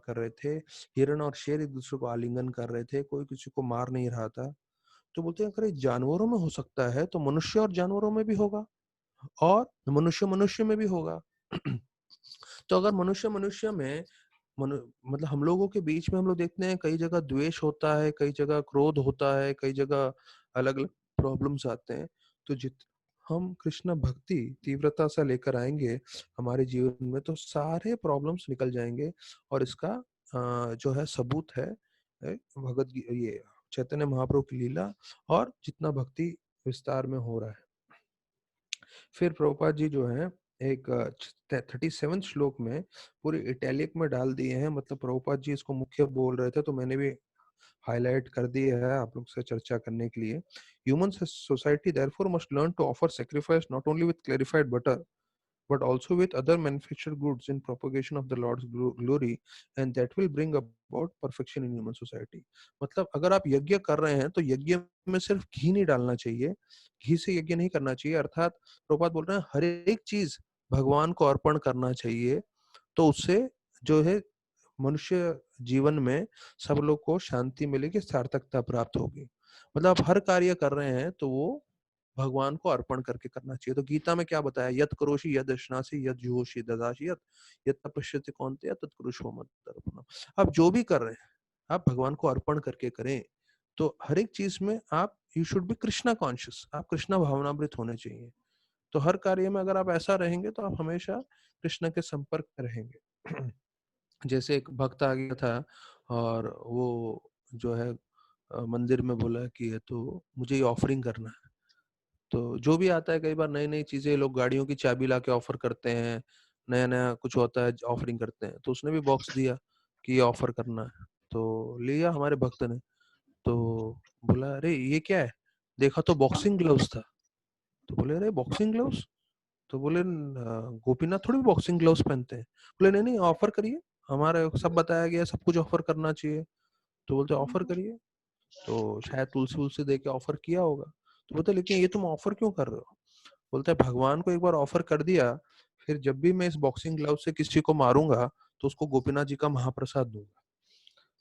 कर रहे थे। हिरण और शेर एक दूसरे को आलिंगन कर रहे थे, कोई किसी को मार नहीं रहा था। तो बोलते हैं, अगर ये जानवरों में हो सकता है तो मनुष्य और जानवरों में भी होगा, और मनुष्य मनुष्य में भी होगा। तो अगर मनुष्य मनुष्य में मतलब हम लोगों के बीच में हम लोग देखते हैं, कई जगह द्वेष होता है, कई जगह क्रोध होता है, कई जगह अलग अलग प्रॉब्लम्स आते हैं। तो जित हम कृष्ण भक्ति तीव्रता से लेकर आएंगे हमारे जीवन में, तो सारे प्रॉब्लम्स निकल जाएंगे। और इसका जो है सबूत है ये चैतन्य महाप्रभु की लीला और जितना भक्ति विस्तार में हो रहा है। फिर प्रभुपाद जी जो है एक 37 श्लोक में पूरी इटैलिक में डाल दिए हैं, मतलब प्रभुपाद जी इसको मुख्य बोल रहे थे, तो मैंने भी हाईलाइट कर दिया है आप लोग से चर्चा करने के लिए। Human society therefore must learn to offer sacrifice not only with clarified butter but also with other manufactured goods in propagation of the Lord's glory, and that will bring about perfection in human society. मतलब अगर आप यज्ञ कर रहे हैं तो यज्ञ में सिर्फ घी नहीं डालना चाहिए, घी से यज्ञ नहीं करना चाहिए, अर्थात प्रभुपाद बोल रहे हैं हर एक चीज भगवान को अर्पण करना चाहिए। तो उससे जो है मनुष्य जीवन में सब लोग को शांति मिलेगी, सार्थकता प्राप्त होगी। मतलब आप हर कार्य कर रहे हैं तो वो भगवान को अर्पण करके करना चाहिए। तो गीता में क्या बताया, यत करोषि यद अश्नासि यद जुहोषि ददासि यत यत तपस्यति कौन्तेय तत् कुरुष्व मदर्पणम्। आप जो भी कर रहे हैं आप भगवान को अर्पण करके करें। तो हर एक चीज में आप you should be Krishna conscious, आप कृष्णा भावनामृत होने चाहिए। तो हर कार्य में अगर आप ऐसा रहेंगे तो आप हमेशा कृष्ण के संपर्क में रहेंगे। जैसे एक भक्त आ गया था और वो जो है मंदिर में बोला कि ये तो मुझे ये ऑफरिंग करना है। तो जो भी आता है, कई बार नई नई चीजें लोग गाड़ियों की चाबी ला के ऑफर करते हैं, नया नया कुछ होता है ऑफरिंग करते हैं। तो उसने भी बॉक्स दिया कि ये ऑफर करना है, तो लिया हमारे भक्त ने। तो बोला अरे ये क्या है, देखा तो बॉक्सिंग ग्लव्स था। तो बोले अरे बॉक्सिंग ग्लव्स, तो बोले गोपीनाथ थोड़ी बॉक्सिंग ग्लव्स पहनते हैं। बोले नहीं नहीं ऑफर करिए, हमारे सब बताया गया सब कुछ ऑफर करना चाहिए। तो बोलते ऑफर करिए, तो शायद तुलसी उलसी दे के ऑफर किया होगा। तो बोलते लेकिन ये तुम ऑफर क्यों कर रहे हो। बोलता है भगवान को एक बार ऑफर कर दिया, फिर जब भी मैं इस बॉक्सिंग ग्लव से किसी को मारूंगा तो उसको गोपीनाथ जी का महाप्रसाद दूंगा।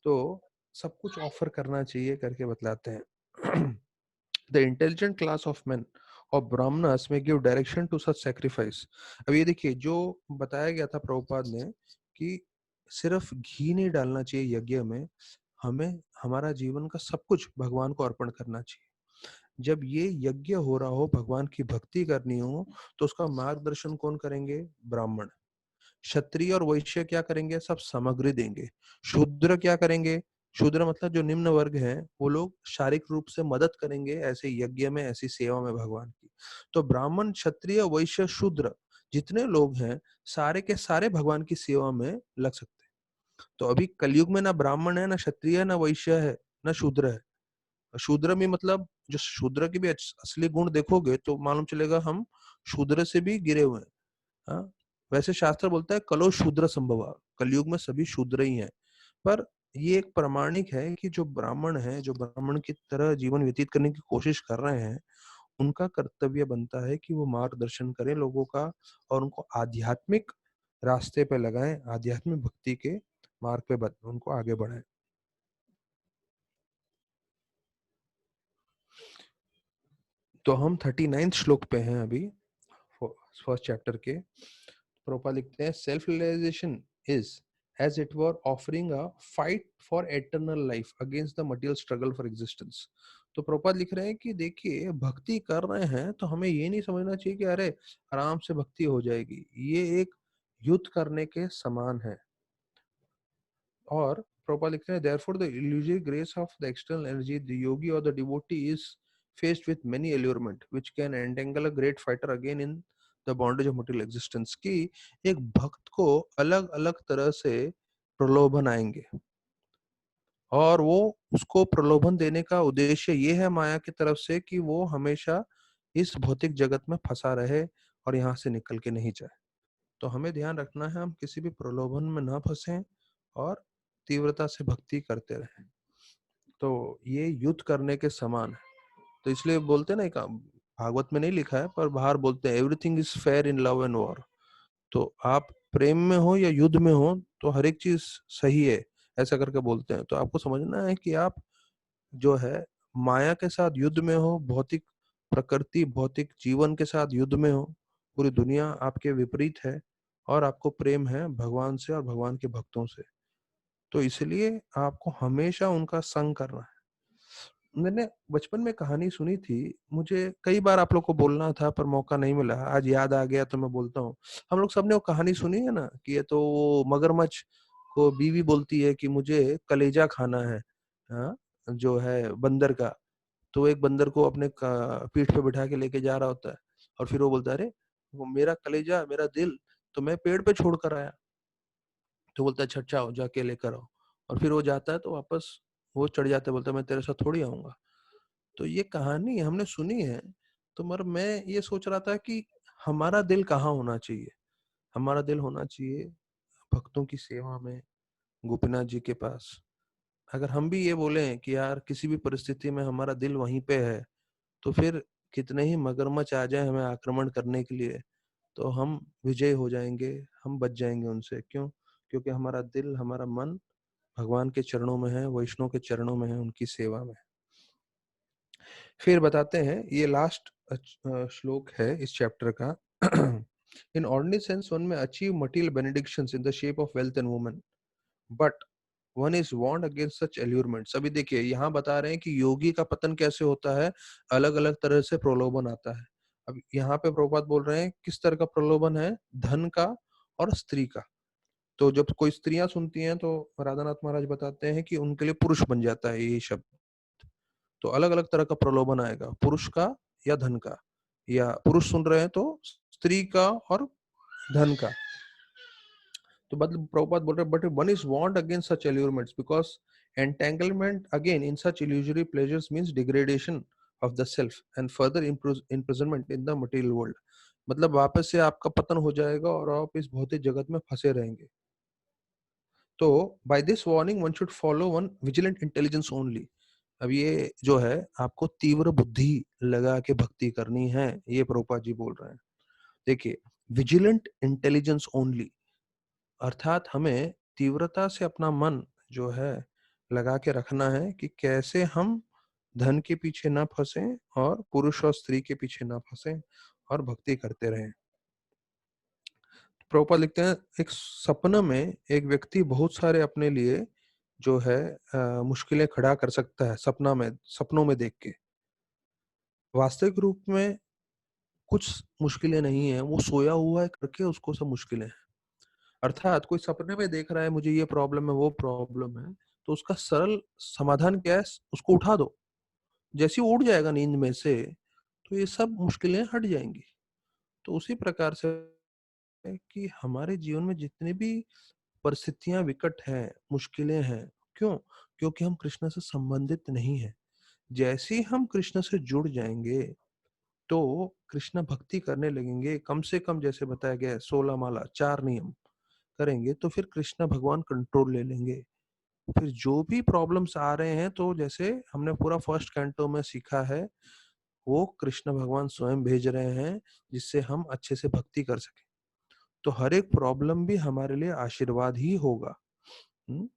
तो सब कुछ ऑफर करना चाहिए करके बतलाते हैं। The intelligent class of men और ब्राह्मणस में give direction to such sacrifice. अब ये देखिए जो बताया गया था प्रभुपाद ने कि सिर्फ घी नहीं डालना चाहिए यज्ञ में, हमें हमारा जीवन का सब कुछ भगवान को अर्पण करना चाहिए। जब ये यज्ञ हो रहा हो, भगवान की भक्ति करनी हो, तो उसका मार्गदर्शन कौन करेंगे, ब्राह्मण। क्षत्रिय और वैश्य क्या करेंगे, सब सामग्री देंगे। शूद्र क्या करेंगे, शूद्र मतलब जो निम्न वर्ग है, वो लोग शारीरिक रूप से मदद करेंगे ऐसे यज्ञ में, ऐसी सेवा में भगवान की। तो ब्राह्मण क्षत्रिय वैश्य शूद्र जितने लोग हैं, सारे के सारे भगवान की सेवा में लग सकते हैं। तो अभी कलयुग में ना ब्राह्मण है, ना क्षत्रिय है, ना वैश्य है, ना शूद्र है। शूद्र में मतलब जो शूद्र के भी असली गुण देखोगे तो मालूम चलेगा हम शूद्र से भी गिरे हुए हैं। हाँ? वैसे शास्त्र बोलता है कलो शूद्र संभवा, कलयुग में सभी शूद्र ही हैं। पर ये एक प्रमाणिक है कि जो ब्राह्मण है, जो ब्राह्मण की तरह जीवन व्यतीत करने की कोशिश कर रहे हैं, उनका कर्तव्य बनता है कि वो मार्गदर्शन करें लोगों का और उनको आध्यात्मिक रास्ते पे लगाएं, आध्यात्मिक भक्ति के मार्ग पे उनको आगे बढ़ाएं। तो हम 39 श्लोक पे हैं अभी फर्स्ट चैप्टर के। प्रोपा लिखते हैं self realization is as it were offering a fight for eternal life against the material struggle for existence. तो प्रभुपाद लिख रहे हैं कि देखिए भक्ति कर रहे हैं तो हमें ये नहीं समझना चाहिए कि अरे आराम से भक्ति हो जाएगी। ये एक युद्ध करने के समान है। और प्रभुपाद लिखते हैं therefore the illusory grace of the external energy, the yogi or the devotee is faced with many allurement which can entangle a great fighter again in the bondage of material existence। कि एक भक्त को अलग अलग तरह से प्रलोभन आएंगे और वो उसको प्रलोभन देने का उद्देश्य ये है माया की तरफ से कि वो हमेशा इस भौतिक जगत में फंसा रहे और यहाँ से निकल के नहीं जाए। तो हमें ध्यान रखना है हम किसी भी प्रलोभन में ना फंसें और तीव्रता से भक्ति करते रहें। तो ये युद्ध करने के समान है। तो इसलिए बोलते ना, एक भागवत में नहीं लिखा है पर बाहर बोलते हैं everything is fair in love and war. तो आप प्रेम में हो या युद्ध में हो तो हर एक चीज सही है, ऐसा करके बोलते हैं। तो आपको समझना है कि आप जो है माया के साथ युद्ध में हो, भौतिक प्रकृति भौतिक जीवन के साथ युद्ध में हो, पूरी दुनिया आपके विपरीत है और आपको प्रेम है भगवान से और भगवान के भक्तों से। तो इसलिए आपको हमेशा उनका संग करना है। मैंने बचपन में कहानी सुनी थी, मुझे कई बार आप लोग को बोलना था पर मौका नहीं मिला, आज याद आ गया तो मैं बोलता हूँ। हम लोग सबने वो कहानी सुनी है ना कि ये तो वो मगरमच्छ को बीवी बोलती है कि मुझे कलेजा खाना है, हाँ, जो है बंदर का। तो एक बंदर को अपने पीठ पे बिठा के लेके जा रहा होता है और फिर वो बोलता है अरे वो मेरा कलेजा मेरा दिल तो मैं पेड़ पे छोड़ कर आया। तो बोलता है अच्छा अच्छा आओ जाके लेकर आओ। और फिर वो जाता है तो वापस वो चढ़ जाता है, बोलता है मैं तेरे साथ थोड़ी आऊंगा। तो ये कहानी हमने सुनी है। तो मगर मैं ये सोच रहा था कि हमारा दिल कहाँ होना चाहिए। हमारा दिल होना चाहिए भक्तों की सेवा में, गोपीनाथ जी के पास। अगर हम भी ये बोले कि यार किसी भी परिस्थिति में हमारा दिल वहीं पे है, तो फिर कितने ही मगरमच्छ आ जाए हमें आक्रमण करने के लिए, तो हम विजय हो जाएंगे, हम बच जाएंगे उनसे। क्यों? क्योंकि हमारा दिल हमारा मन भगवान के चरणों में है, वैष्णव के चरणों में है, उनकी सेवा में। फिर बताते हैं, ये लास्ट श्लोक है इस चैप्टर का। In ordinary sense one may achieve material benedictions in the shape of wealth and woman, but one is warned against such allurements. अभी देखिए यहाँ बता रहे हैं कि योगी का पतन कैसे होता है, अलग अलग तरह से प्रलोभन आता है। अब यहाँ पे प्रभुपाद बोल रहे हैं किस तरह का प्रलोभन है, धन का और स्त्री का। तो जब कोई स्त्रियां सुनती हैं तो राधानाथ महाराज बताते हैं कि उनके लिए पुरुष बन जाता है ये शब्द। तो अलग अलग तरह का प्रलोभन आएगा, पुरुष का या धन का, या पुरुष सुन रहे हैं तो स्त्री का और धन का। तो मतलब प्रभुपाद बोल रहे हैं but one is warned against such allurements because entanglement again in such illusory pleasures means degradation of the self and further imprisonment in the material world. मतलब वापस से आपका पतन हो जाएगा और आप इस भौतिक जगत में फंसे रहेंगे। तो by this warning one should follow one vigilant intelligence only. अब ये जो है आपको तीव्र बुद्धि लगा के भक्ति करनी है, ये प्रभुपाद जी बोल रहे हैं। देखिए विजिलेंट इंटेलिजेंस ओनली अर्थात हमें तीव्रता से अपना मन जो है लगा के रखना है कि कैसे हम धन के पीछे ना फंसे और पुरुष और स्त्री के पीछे ना फंसे और भक्ति करते रहें। प्रभुपाद लिखते हैं एक सपना में एक व्यक्ति बहुत सारे अपने लिए जो है मुश्किलें खड़ा कर सकता है सपना में, सपनों में देख के। वास्तविक रूप में कुछ मुश्किलें नहीं है, वो सोया हुआ है करके उसको सब मुश्किलें हैं। अर्थात कोई सपने में देख रहा है मुझे ये प्रॉब्लम है वो प्रॉब्लम है, तो उसका सरल समाधान क्या है, उसको उठा दो। जैसे ही उठ जाएगा नींद में से तो ये सब मुश्किलें हट जाएंगी। तो उसी प्रकार से है कि हमारे जीवन में जितनी भी परिस्थितियां विकट हैं, मुश्किलें हैं, क्यों? क्योंकि हम कृष्ण से संबंधित नहीं है। जैसे ही हम कृष्ण से जुड़ जाएंगे तो कृष्ण भक्ति करने लगेंगे, कम से कम जैसे बताया गया है 16 माला 4 नियम करेंगे तो फिर कृष्ण भगवान कंट्रोल ले लेंगे। फिर जो भी प्रॉब्लम्स आ रहे हैं तो जैसे हमने पूरा फर्स्ट कैंटो में सीखा है, वो कृष्ण भगवान स्वयं भेज रहे हैं जिससे हम अच्छे से भक्ति कर सके। तो हर एक प्रॉब्लम भी हमारे लिए आशीर्वाद ही होगा। हम्म?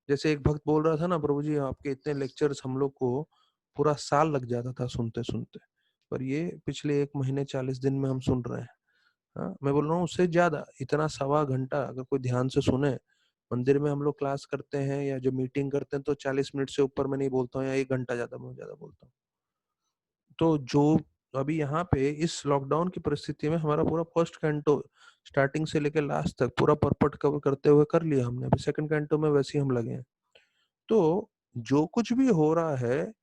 जैसे एक भक्त बोल रहा था ना, प्रभु जी आपके इतने लेक्चर्स हम लोग को पूरा साल लग जाता था सुनते सुनते, पर ये पिछले 1 महीने 40 दिन में हम सुन रहे हैं। हाँ, मैं बोल रहा हूँ उससे ज्यादा, इतना 1.25 घंटा अगर कोई ध्यान से सुने मंदिर में हम लोग क्लास करते हैं या जो मीटिंग करते हैं तो 40 मिनट से ऊपर मैं नहीं बोलता हूँ, या 1 घंटा ज्यादा बहुत ज्यादा बोलता हूँ। तो जो अभी यहाँ पे इस लॉकडाउन की परिस्थिति में हमारा पूरा फर्स्ट कैंटो स्टार्टिंग से लेकर लास्ट तक पूरा परपट कवर करते हुए कर लिया हमने। अभी सेकंड कैंटो में वैसे ही हम लगे हैं। तो जो कुछ भी हो रहा है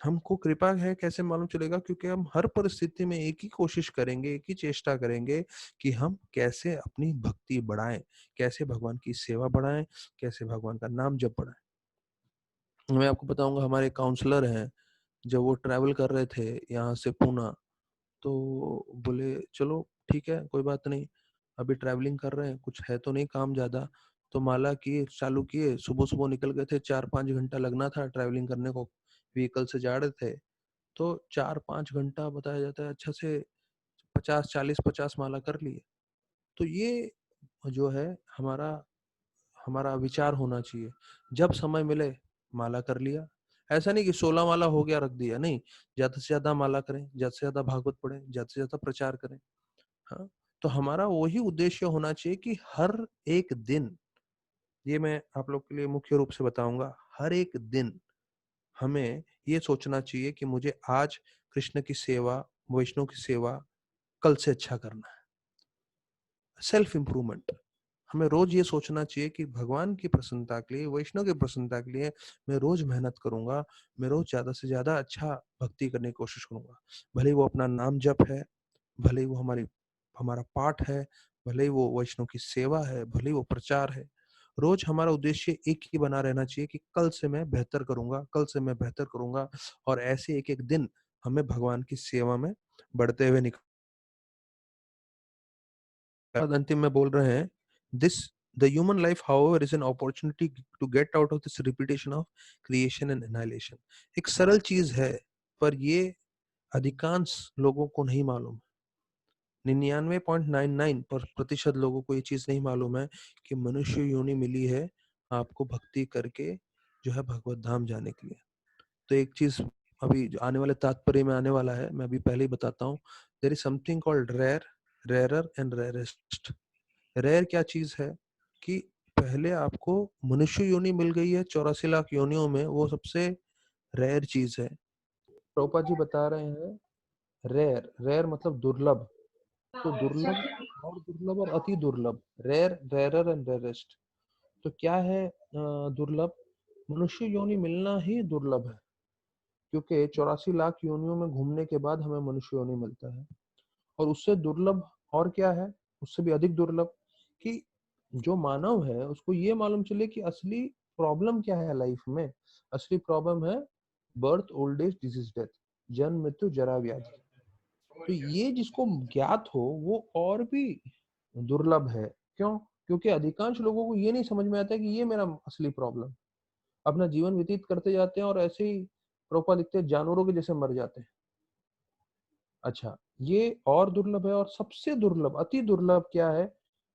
हमको कृपा है कैसे मालूम चलेगा, क्योंकि हम हर परिस्थिति में एक ही कोशिश करेंगे, एक ही चेष्टा करेंगे कि हम कैसे अपनी भक्ति बढ़ाएं, कैसे भगवान की सेवा बढ़ाएं, कैसे भगवान का नाम जप बढ़ाएं। मैं आपको बताऊंगा, हमारे काउंसलर हैं, जब वो ट्रैवल कर रहे थे यहाँ से पूना, तो बोले चलो ठीक है कोई बात नहीं, अभी ट्रैवलिंग कर रहे हैं, कुछ है तो नहीं काम ज्यादा, तो माला किए चालू किए। सुबह सुबह निकल गए थे, 4-5 घंटा लगना था ट्रैवलिंग करने को, व्हीकल से जा रहे थे। तो 4-5 घंटा बताया जाता है अच्छा से 50 40 50 माला कर लिए। तो ये जो है हमारा हमारा विचार होना चाहिए, जब समय मिले माला कर लिया। ऐसा नहीं कि 16 माला हो गया रख दिया, नहीं, ज्यादा से ज्यादा माला करें, ज्यादा से ज्यादा भागवत पढ़ें, ज्यादा से ज्यादा प्रचार करें। हाँ, तो हमारा वही उद्देश्य होना चाहिए कि हर एक दिन, ये मैं आप लोग के लिए मुख्य रूप से बताऊंगा, हर एक दिन हमें ये सोचना चाहिए कि मुझे आज कृष्ण की सेवा, वैष्णव की सेवा कल से अच्छा करना है। सेल्फ इम्प्रूवमेंट, हमें रोज ये सोचना चाहिए कि भगवान की प्रसन्नता के लिए, वैष्णव की प्रसन्नता के लिए मैं रोज मेहनत करूंगा, मैं रोज ज्यादा से ज्यादा अच्छा भक्ति करने की कोशिश करूंगा। भले ही वो अपना नाम जप है, भले ही वो हमारा पाठ है, भले ही वो वैष्णव की सेवा है, भले ही वो प्रचार है। रोज हमारा उद्देश्य एक ही बना रहना चाहिए कि कल से मैं बेहतर करूंगा, कल से मैं बेहतर करूंगा। और ऐसे एक एक दिन हमें भगवान की सेवा में बढ़ते हुए निकल। अंतिम में बोल रहे हैं, this the human life however is an opportunity to get out of this repetition of creation and annihilation. एक सरल चीज है, पर ये अधिकांश लोगों को नहीं मालूम। 99.99% लोगों को ये चीज नहीं मालूम है कि मनुष्य योनि मिली है आपको भक्ति करके, जो है भगवत धाम जाने के लिए। तो एक चीज अभी जो आने वाले तात्पर्य में आने वाला है, मैं अभी पहले ही बताता हूँ। There is something called rare, rarer and rarest. Rare क्या चीज है कि पहले आपको मनुष्य योनि मिल गई है 84 लाख योनियों में, वो सबसे रेयर चीज है। प्रभुपाद जी बता रहे हैं रेयर, रेयर मतलब दुर्लभ। तो दुर्लभ और दुर्लभ और अति दुर्लभ, रेयर, रेरर एंड रेयरेस्ट। तो क्या है दुर्लभ? मनुष्य योनि मिलना ही दुर्लभ है, क्योंकि 84 लाख योनियों में घूमने के बाद हमें मनुष्य योनि मिलता है। और उससे दुर्लभ और क्या है, उससे भी अधिक दुर्लभ, कि जो मानव है उसको ये मालूम चले कि असली प्रॉब्लम क्या है लाइफ में। असली प्रॉब्लम है birth, old age, disease, death, जन्म मृत्यु जरा व्याधि। तो ये जिसको ज्ञात हो वो और भी दुर्लभ है। क्यों? क्योंकि अधिकांश लोगों को ये नहीं समझ में आता है कि ये मेरा असली प्रॉब्लम। अपना जीवन व्यतीत करते जाते हैं और ऐसे ही प्रोपा दिखते हैं, जानवरों के जैसे मर जाते हैं। अच्छा, ये और दुर्लभ है। और सबसे दुर्लभ, अति दुर्लभ क्या है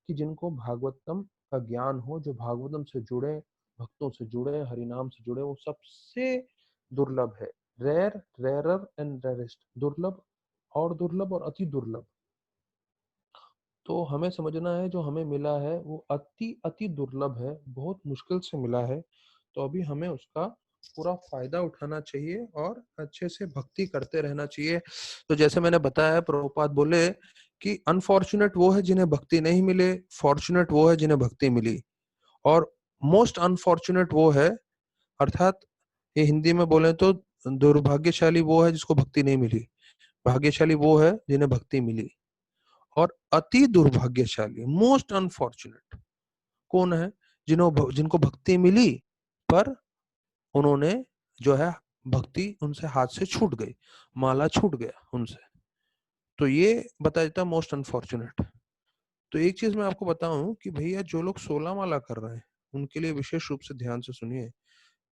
कि जिनको भागवतम का ज्ञान हो, जो भागवतम से जुड़े, भक्तों से जुड़े, हरिनाम से जुड़े, वो सबसे दुर्लभ है। रेयर, रेरर एंड रेरेस्ट, दुर्लभ और दुर्लभ और अति दुर्लभ। तो हमें समझना है जो हमें मिला है वो अति अति दुर्लभ है, बहुत मुश्किल से मिला है। तो अभी हमें उसका पूरा फायदा उठाना चाहिए और अच्छे से भक्ति करते रहना चाहिए। तो जैसे मैंने बताया, प्रभुपाद बोले कि अनफॉर्चुनेट वो है जिन्हें भक्ति नहीं मिले, फॉर्चुनेट वो है जिन्हें भक्ति मिली, और मोस्ट अनफॉर्चुनेट वो है, अर्थात ये हिंदी में बोले तो दुर्भाग्यशाली वो है जिसको भक्ति नहीं मिली, भाग्यशाली वो है जिन्हें भक्ति मिली। और अति दुर्भाग्यशाली, मोस्ट अनफॉर्चुनेट कौन है? जिनको भक्ति मिली पर उन्होंने जो है भक्ति उनसे हाथ से छूट गई, माला छूट गया उनसे। तो ये बताया जाता है मोस्ट अनफॉर्चुनेट। तो एक चीज मैं आपको बताऊं कि भैया जो लोग 16 माला कर रहे हैं उनके लिए विशेष रूप से ध्यान से सुनिए।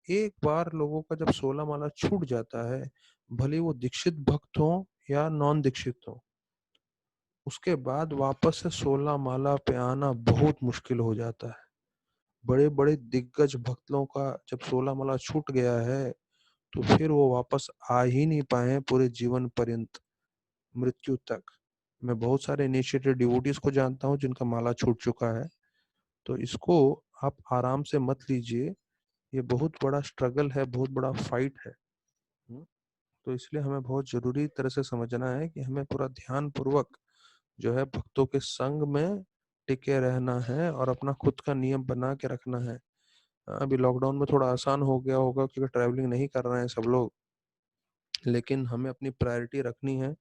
एक बार लोगों का जब 16 माला छूट जाता है, भले वो दीक्षित भक्त हो या नॉन दीक्षित हो, उसके बाद वापस से 16 माला पे आना बहुत मुश्किल हो जाता है। बड़े बड़े दिग्गज भक्तों का जब 16 माला छूट गया है तो फिर वो वापस आ ही नहीं पाए पूरे जीवन पर्यंत, मृत्यु तक। मैं बहुत सारे इनिशिएटेड डिवोटीज को जानता हूँ जिनका माला छूट चुका है। तो इसको आप आराम से मत लीजिए, ये बहुत बड़ा स्ट्रगल है, बहुत बड़ा फाइट है। तो इसलिए हमें बहुत जरूरी तरह से समझना है कि हमें पूरा ध्यान पूर्वक जो है भक्तों के संग में टिके रहना है और अपना खुद का नियम बना के रखना है। अभी लॉकडाउन में थोड़ा आसान हो गया होगा क्योंकि ट्रैवलिंग नहीं कर रहे हैं सब लोग, लेकिन हमें अपनी प्रायोरिटी रखनी है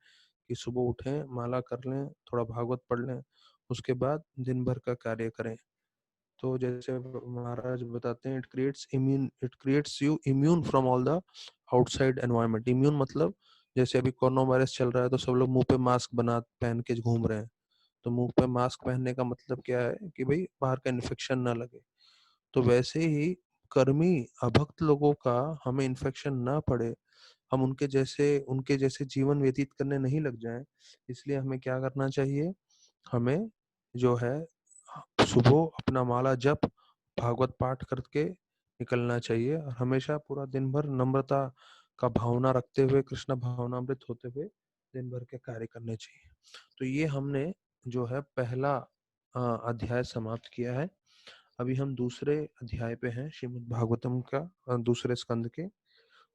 कि सुबह उठें, माला कर लें, थोड़ा भागवत पढ़ लें, उसके बाद दिन भर का कार्य करें। तो जैसे महाराज बताते हैं, it creates you immune from all the outside environment. Immune मतलब जैसे अभी कोरोना वायरस चल रहा है तो सब लोग मुंह पे मास्क बना पहन के घूम रहे हैं। तो मुंह पे मास्क पहनने का मतलब क्या है कि भाई बाहर का इन्फेक्शन ना लगे। तो वैसे ही कर्मी अभक्त लोगों का हमें इन्फेक्शन ना पड़े, हम उनके जैसे जीवन व्यतीत करने नहीं लग जाएं, इसलिए हमें क्या करना चाहिए, हमें जो है सुबह अपना माला जप भागवत पाठ करके निकलना चाहिए और हमेशा पूरा दिन भर नम्रता का भावना रखते हुए, कृष्ण भावनामृत होते हुए दिन भर के कार्य करने चाहिए। तो ये हमने जो है पहला अध्याय समाप्त किया है। अभी हम दूसरे अध्याय पे हैं श्रीमद् भागवतम का, दूसरे स्कंद के।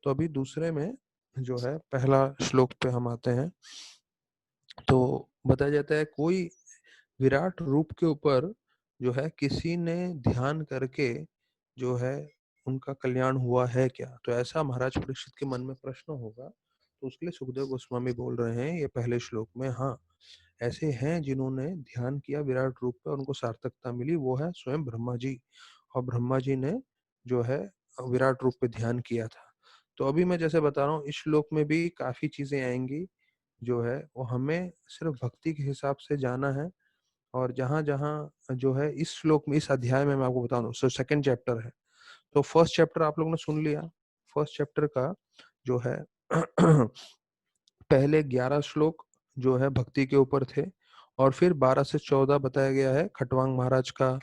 तो अभी दूसरे में जो है पहला श्लोक पे हम आते हैं। तो बताया जाता है कोई विराट रूप के ऊपर जो है किसी ने ध्यान करके जो है उनका कल्याण हुआ है क्या? तो ऐसा महाराज परीक्षित के मन में प्रश्न होगा। तो उसके लिए सुखदेव गोस्वामी बोल रहे हैं ये पहले श्लोक में, हाँ ऐसे हैं जिन्होंने ध्यान किया विराट रूप पे, उनको सार्थकता मिली, वो है स्वयं ब्रह्मा जी। और ब्रह्मा जी ने जो है विराट रूप पे ध्यान किया था। तो अभी मैं जैसे बता रहा हूँ इस श्लोक में भी काफी चीजें आएंगी जो है वो हमें सिर्फ भक्ति के हिसाब से जाना है। और जहां जहां जो है इस श्लोक में, इस अध्याय में मैं आपको बता दूं, सो सेकंड चैप्टर है। तो फर्स्ट चैप्टर आप लोगों ने सुन लिया। फर्स्ट चैप्टर का जो है पहले 11 श्लोक जो है भक्ति के ऊपर थे, और फिर 12 से 14 बताया गया है खटवांग महाराज का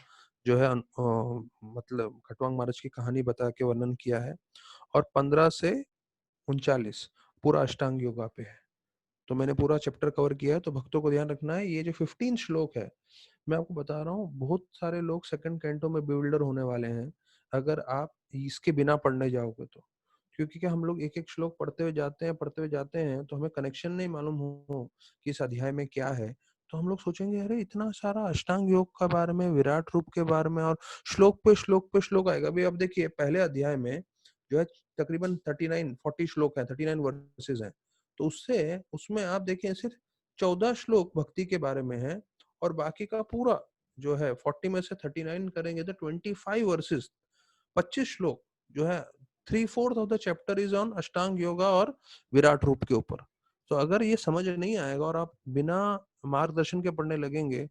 जो है मतलब खटवांग महाराज की कहानी बता के वर्णन किया है। और 15 से 39 पूरा अष्टांग योगा पे है। तो मैंने पूरा चैप्टर कवर किया है। तो भक्तों को ध्यान रखना है, ये जो 15 श्लोक है मैं आपको बता रहा हूँ, बहुत सारे लोग सेकंड कैंटो में बिल्डर होने वाले हैं अगर आप इसके बिना पढ़ने जाओगे तो। क्योंकि क्या हम लोग एक एक श्लोक पढ़ते हुए जाते हैं तो हमें कनेक्शन नहीं मालूम हो कि इस अध्याय में क्या है। तो हम लोग सोचेंगे अरे इतना सारा अष्टांग योग के बारे में, विराट रूप के बारे में, और श्लोक आएगा। अभी अब देखिए पहले अध्याय में जो है तकरीबन 39-40 श्लोक है, 39 वर्सेज हैं। तो उससे उसमें आप देखें सिर्फ 14 श्लोक भक्ति के बारे में है, और बाकी का पूरा जो है 40 में से 39 करेंगे तो 25 वर्सेस, 25 श्लोक जो है, 3/4 of the chapter is on अष्टांग योगा और विराट रूप के ऊपर। तो अगर ये समझ नहीं आएगा और आप बिना मार्गदर्शन के पढ़ने लगेंगे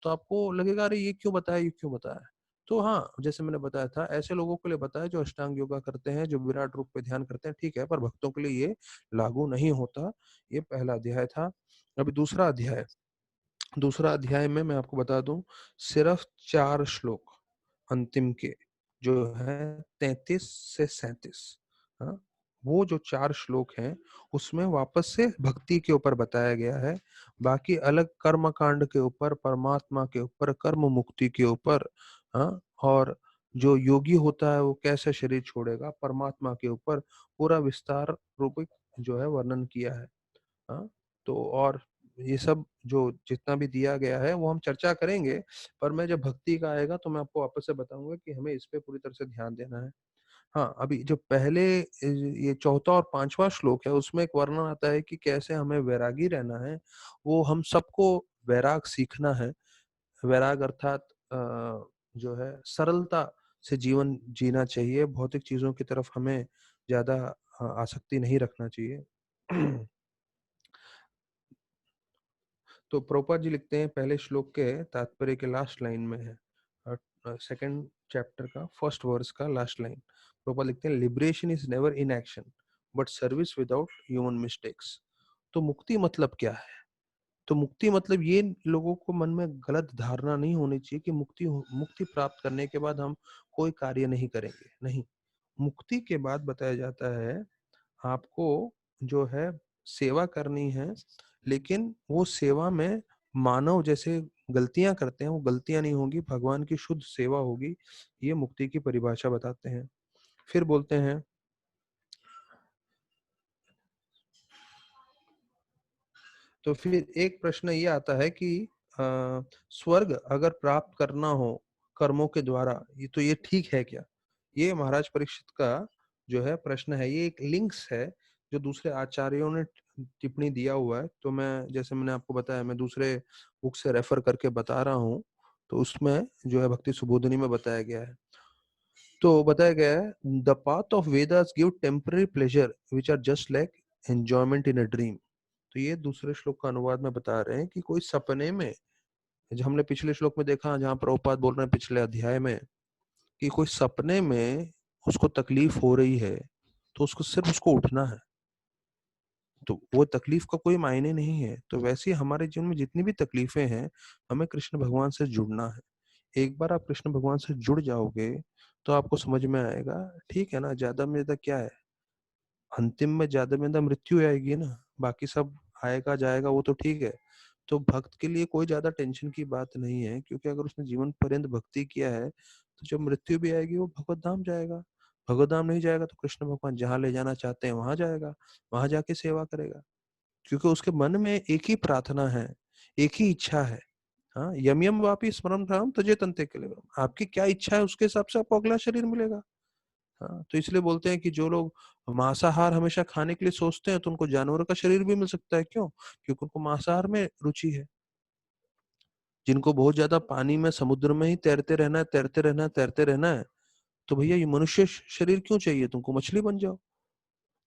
तो आपको लगेगा अरे ये क्यों बताया। तो हाँ, जैसे मैंने बताया था ऐसे लोगों के लिए बताया जो अष्टांग योगा करते हैं, जो विराट रूप पे ध्यान करते हैं, ठीक है, पर भक्तों के लिए ये लागू नहीं होता। ये पहला अध्याय था। अभी दूसरा अध्याय में मैं आपको बता दूं, सिर्फ 4 श्लोक अंतिम के जो है 33 से 37, हाँ, वो जो 4 श्लोक हैं उसमें वापस से भक्ति के ऊपर बताया गया है। बाकी अलग कर्म कांड के ऊपर, परमात्मा के ऊपर, कर्म मुक्ति के ऊपर, हाँ, और जो योगी होता है वो कैसे शरीर छोड़ेगा, परमात्मा के ऊपर पूरा विस्तार रूप जो है वर्णन किया है। हाँ, तो और ये सब जो जितना भी दिया गया है वो हम चर्चा करेंगे। पर मैं जब भक्ति का आएगा तो मैं आपको वापस से बताऊंगा कि हमें इस पे पूरी तरह से ध्यान देना है। हाँ, अभी जो पहले ये चौथा और पांचवा श्लोक है उसमें एक वर्णन आता है कि कैसे हमें वैरागी रहना है। वो हम सबको वैराग सीखना है। वैराग अर्थात जो है सरलता से जीवन जीना चाहिए, भौतिक चीजों की तरफ हमें ज्यादा आसक्ति नहीं रखना चाहिए। तो प्रभुपाद जी लिखते हैं पहले श्लोक के तात्पर्य के लास्ट लाइन में है, सेकंड चैप्टर का फर्स्ट वर्स का लास्ट लाइन। प्रभुपाद लिखते हैं liberation is never in action but service without human mistakes. तो मुक्ति मतलब क्या है? तो मुक्ति मतलब ये लोगों को मन में गलत धारणा नहीं होनी चाहिए कि मुक्ति प्राप्त करने के बाद हम कोई कार्य नहीं करेंगे, नहीं। मुक्ति के बाद बताया जाता है आपको जो है सेवा करनी है, लेकिन वो सेवा में मानव जैसे गलतियाँ करते हैं, वो गलतियाँ नहीं होंगी, भगवान की शुद्ध सेवा होगी। ये मुक्ति की परिभाषा बताते हैं। फिर बोलते हैं, तो फिर एक प्रश्न ये आता है कि स्वर्ग अगर प्राप्त करना हो कर्मों के द्वारा, ये तो ये ठीक है क्या? ये महाराज परीक्षित का जो है प्रश्न है। ये एक लिंक्स है जो दूसरे आचार्यों ने टिप्पणी दिया हुआ है। तो मैं, जैसे मैंने आपको बताया, मैं दूसरे बुक से रेफर करके बता रहा हूँ। तो उसमें जो है भक्ति सुबोधनी में बताया गया है। तो बताया गया है, the path of Vedas give temporary pleasure which are just like enjoyment in a dream. तो ये दूसरे श्लोक का अनुवाद में बता रहे हैं कि कोई सपने में, जो हमने पिछले श्लोक में देखा, जहाँ प्रभुपाद बोल रहे हैं पिछले अध्याय में, कि कोई सपने में उसको तकलीफ हो रही है, तो उसको सिर्फ उसको उठना है, तो वो तकलीफ का कोई मायने नहीं है। तो वैसे ही हमारे जीवन में जितनी भी तकलीफें हैं, हमें कृष्ण भगवान से जुड़ना है। एक बार आप कृष्ण भगवान से जुड़ जाओगे तो आपको समझ में आएगा, ठीक है ना, ज्यादा में ज्यादा क्या है, अंतिम में ज्यादा में ज्यादा मृत्यु आएगी ना, बाकी सब आएगा जाएगा वो तो ठीक है। तो भक्त के लिए कोई ज्यादा टेंशन की बात नहीं है, क्योंकि अगर उसने जीवन पर्यंत भक्ति किया है तो जब मृत्यु भी आएगी वो भगवत धाम जाएगा। भगवत धाम नहीं जाएगा तो कृष्ण भगवान जहाँ ले जाना चाहते हैं वहां जाएगा, वहां जाके सेवा करेगा, क्योंकि उसके मन में एक ही प्रार्थना है, एक ही इच्छा है। हाँ, यम यम वापी स्मरण राम तजे तंते के लिए, आपकी क्या इच्छा है उसके हिसाब से आपको अगला शरीर मिलेगा। हाँ, तो इसलिए बोलते हैं कि जो लोग मांसाहार हमेशा खाने के लिए सोचते हैं तो उनको जानवर का शरीर भी मिल सकता है। क्यों? क्योंकि उनको मांसाहार में रुचि है। जिनको बहुत ज्यादा पानी में, समुद्र में ही तैरते रहना है, तैरते रहना है, तैरते रहना है, तो भैया ये मनुष्य शरीर क्यों चाहिए तुमको? मछली बन जाओ।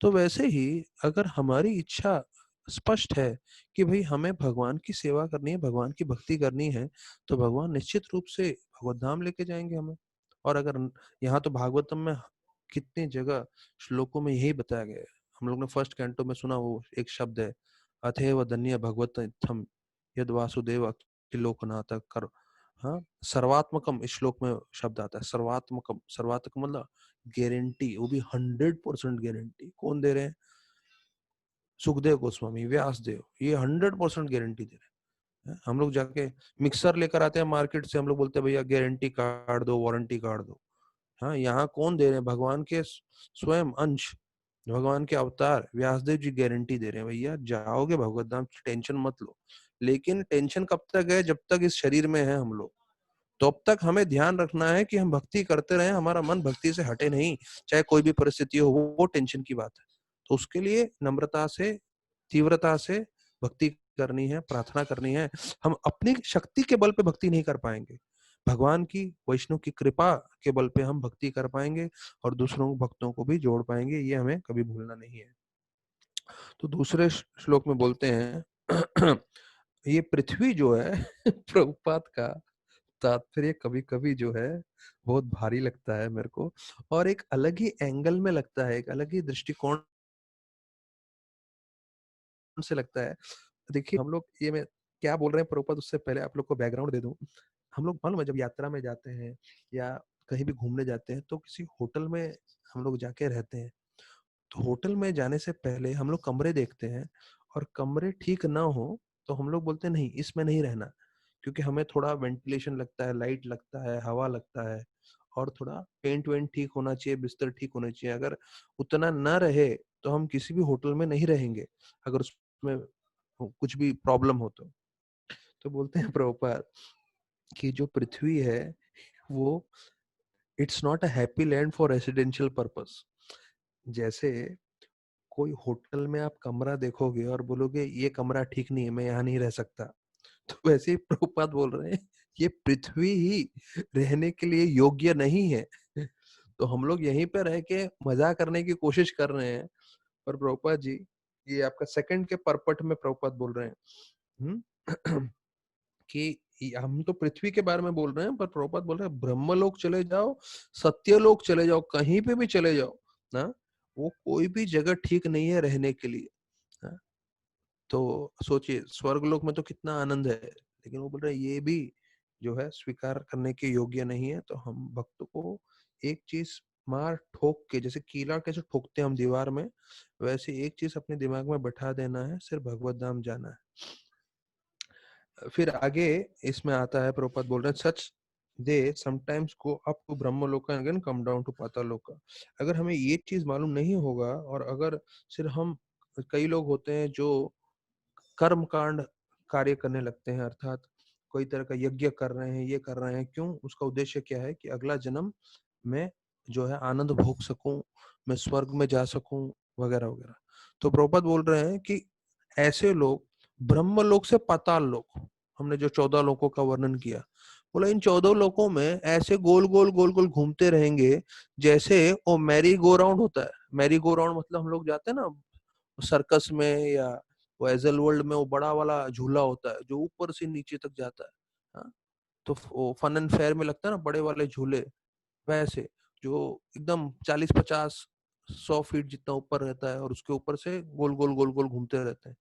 तो वैसे ही अगर हमारी इच्छा स्पष्ट है कि भाई हमें भगवान की सेवा करनी है, भगवान की भक्ति करनी है, तो भगवान निश्चित रूप से भगवत धाम लेके जाएंगे हमें। और अगर यहाँ तो भागवतम में कितनी जगह श्लोकों में यही बताया गया है। हम लोग ने फर्स्ट कैंटो में सुना, वो एक शब्द है, अथेव धन्य भगवत थम यद वासुदेव अखिलोकनाथ कर। हाँ, सर्वात्मकम इस श्लोक में शब्द आता है, सर्वात्मकम। सर्वात्मक मतलब गारंटी, वो भी 100% गारंटी। कौन दे रहे हैं? सुखदेव गोस्वामी, व्यास देव, ये 100% गारंटी दे रहे हैं। हम लोग जाके मिक्सर लेकर आते हैं मार्केट से, हम लोग बोलते हैं भैया गारंटी कार्ड दो, वारंटी कार्ड दो। हाँ, यहाँ कौन दे रहे हैं? भगवान के स्वयं अंश, भगवान के अवतार व्यासदेव जी गारंटी दे रहे हैं, भैया जाओगे भगवत धाम, टेंशन मत लो। लेकिन टेंशन कब तक है? जब तक इस शरीर में है हम लोग, तो अब तक हमें ध्यान रखना है कि हम भक्ति करते रहें, हमारा मन भक्ति से हटे नहीं, चाहे कोई भी परिस्थिति हो। वो टेंशन की बात है। तो उसके लिए नम्रता से, तीव्रता से भक्ति करनी है, प्रार्थना करनी है। हम अपनी शक्ति के बल पे भक्ति नहीं कर पाएंगे, भगवान की, वैष्णव की कृपा के बल पे हम भक्ति कर पाएंगे और दूसरों भक्तों को भी जोड़ पाएंगे। ये हमें कभी भूलना नहीं है। तो दूसरे श्लोक में बोलते हैं ये पृथ्वी जो है प्रभुपाद का तात्पर्य कभी कभी जो है बहुत भारी लगता है मेरे को, और एक अलग ही एंगल में लगता है, एक अलग ही दृष्टिकोण से लगता है। देखिए हम लोग, ये मैं क्या बोल रहे हैं प्रभुपाद, उससे पहले आप लोग को बैकग्राउंड दे दूं। हम लोग मालूम है जब यात्रा में जाते हैं या कहीं भी घूमने जाते हैं तो किसी होटल में हम लोग जाके रहते हैं। तो होटल में जाने से पहले हम लोग कमरे देखते हैं, और कमरे ठीक ना हो तो हम लोग बोलते हैं नहीं इसमें नहीं रहना, क्योंकि हमें थोड़ा वेंटिलेशन लगता है, लाइट लगता है, हवा लगता है, और थोड़ा पेंट वेंट ठीक होना चाहिए, बिस्तर ठीक होना चाहिए। अगर उतना ना रहे तो हम किसी भी होटल में नहीं रहेंगे, अगर उसमें कुछ भी प्रॉब्लम हो तो बोलते हैं प्रभुपाद कि जो पृथ्वी है वो, it's not a happy land for residential purpose. जैसे कोई होटल में आप कमरा देखोगे और बोलोगे ये कमरा ठीक नहीं है, मैं यहाँ नहीं रह सकता, तो वैसे ही प्रभुपाद बोल रहे हैं ये पृथ्वी ही रहने के लिए योग्य नहीं है। तो हम लोग यहीं पे रह के मजा करने की कोशिश कर रहे हैं। और प्रभुपाद जी, ये आपका सेकंड के परपट में प्रभुपाद बोल रहे हैं, कि हम तो पृथ्वी के बारे में बोल रहे हैं, पर प्रभुपाद बोल रहे हैं ब्रह्मलोक चले जाओ, सत्यलोक चले जाओ, कहीं पे भी चले जाओ ना, वो कोई भी जगह ठीक नहीं है रहने के लिए। हाँ? तो सोचिए स्वर्गलोक में तो कितना आनंद है, लेकिन वो बोल रहे हैं ये भी जो है स्वीकार करने के योग्य नहीं है। तो हम भक्तों को एक चीज मार ठोक के, जैसे कीला कैसे ठोकते हैं हम दीवार में, वैसे एक चीज अपने दिमाग में बैठा देना है, सिर्फ भगवत धाम जाना है। फिर आगे इसमें आता है, प्रभुपाद बोल रहे हैं, such they sometimes go up to Brahmaloka and again come down to Patalaloka. अगर हमें ये चीज मालूम नहीं होगा, और अगर सिर्फ हम, कई लोग होते हैं जो कर्म कांड कार्य करने लगते हैं, अर्थात कोई तरह का यज्ञ कर रहे हैं, ये कर रहे हैं, क्यों? उसका उद्देश्य क्या है कि अगला जन्म में जो है आनंद भोग सकूं, मैं स्वर्ग में जा सकूं, वगैरह वगैरह। तो प्रभुपाद बोल रहे हैं कि ऐसे लोग ब्रह्म लोक से पाताल लोक, हमने जो 14 लोकों का वर्णन किया, बोला इन 14 लोकों में ऐसे गोल गोल गोल गोल घूमते रहेंगे, जैसे वो मैरी गो राउंड होता है। मैरी गो राउंड मतलब हम लोग जाते हैं ना सर्कस में, या वो एजल वर्ल्ड में वो बड़ा वाला झूला होता है जो ऊपर से नीचे तक जाता है। हाँ? तो वो फन एंड फेयर में लगता है ना बड़े वाले झूले, वैसे जो एकदम 40-50-100 फीट जितना ऊपर रहता है, और उसके ऊपर से गोल गोल गोल गोल घूमते रहते हैं।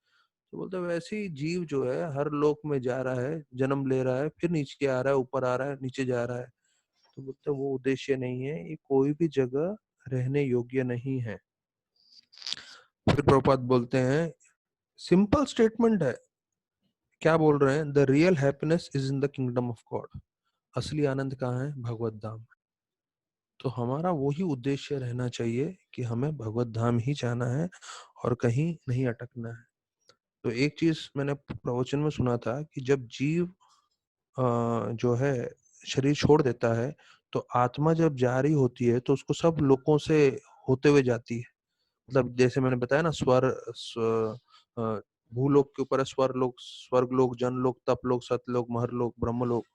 तो बोलते हैं वैसे ही जीव जो है हर लोक में जा रहा है, जन्म ले रहा है, फिर नीचे आ रहा है, ऊपर आ रहा है, नीचे जा रहा है। तो बोलते हैं वो उद्देश्य नहीं है, ये कोई भी जगह रहने योग्य नहीं है। फिर प्रभुपाद बोलते हैं, सिंपल स्टेटमेंट है, क्या बोल रहे हैं, the real happiness is in the kingdom of God. असली आनंद कहाँ है? भगवत धाम। तो हमारा वही उद्देश्य रहना चाहिए कि हमें भगवत धाम ही जाना है और कहीं नहीं अटकना है। तो एक चीज मैंने प्रवचन में सुना था कि जब जीव जो है शरीर छोड़ देता है, तो आत्मा जब जा रही होती है तो उसको सब लोगों से होते हुए जाती है। मतलब जैसे मैंने बताया ना, अ, भूलोक के ऊपर है स्वरलोक, स्वर्गलोक, जनलोक, तपलोक, सतलोक, महरलोक, ब्रह्मलोक।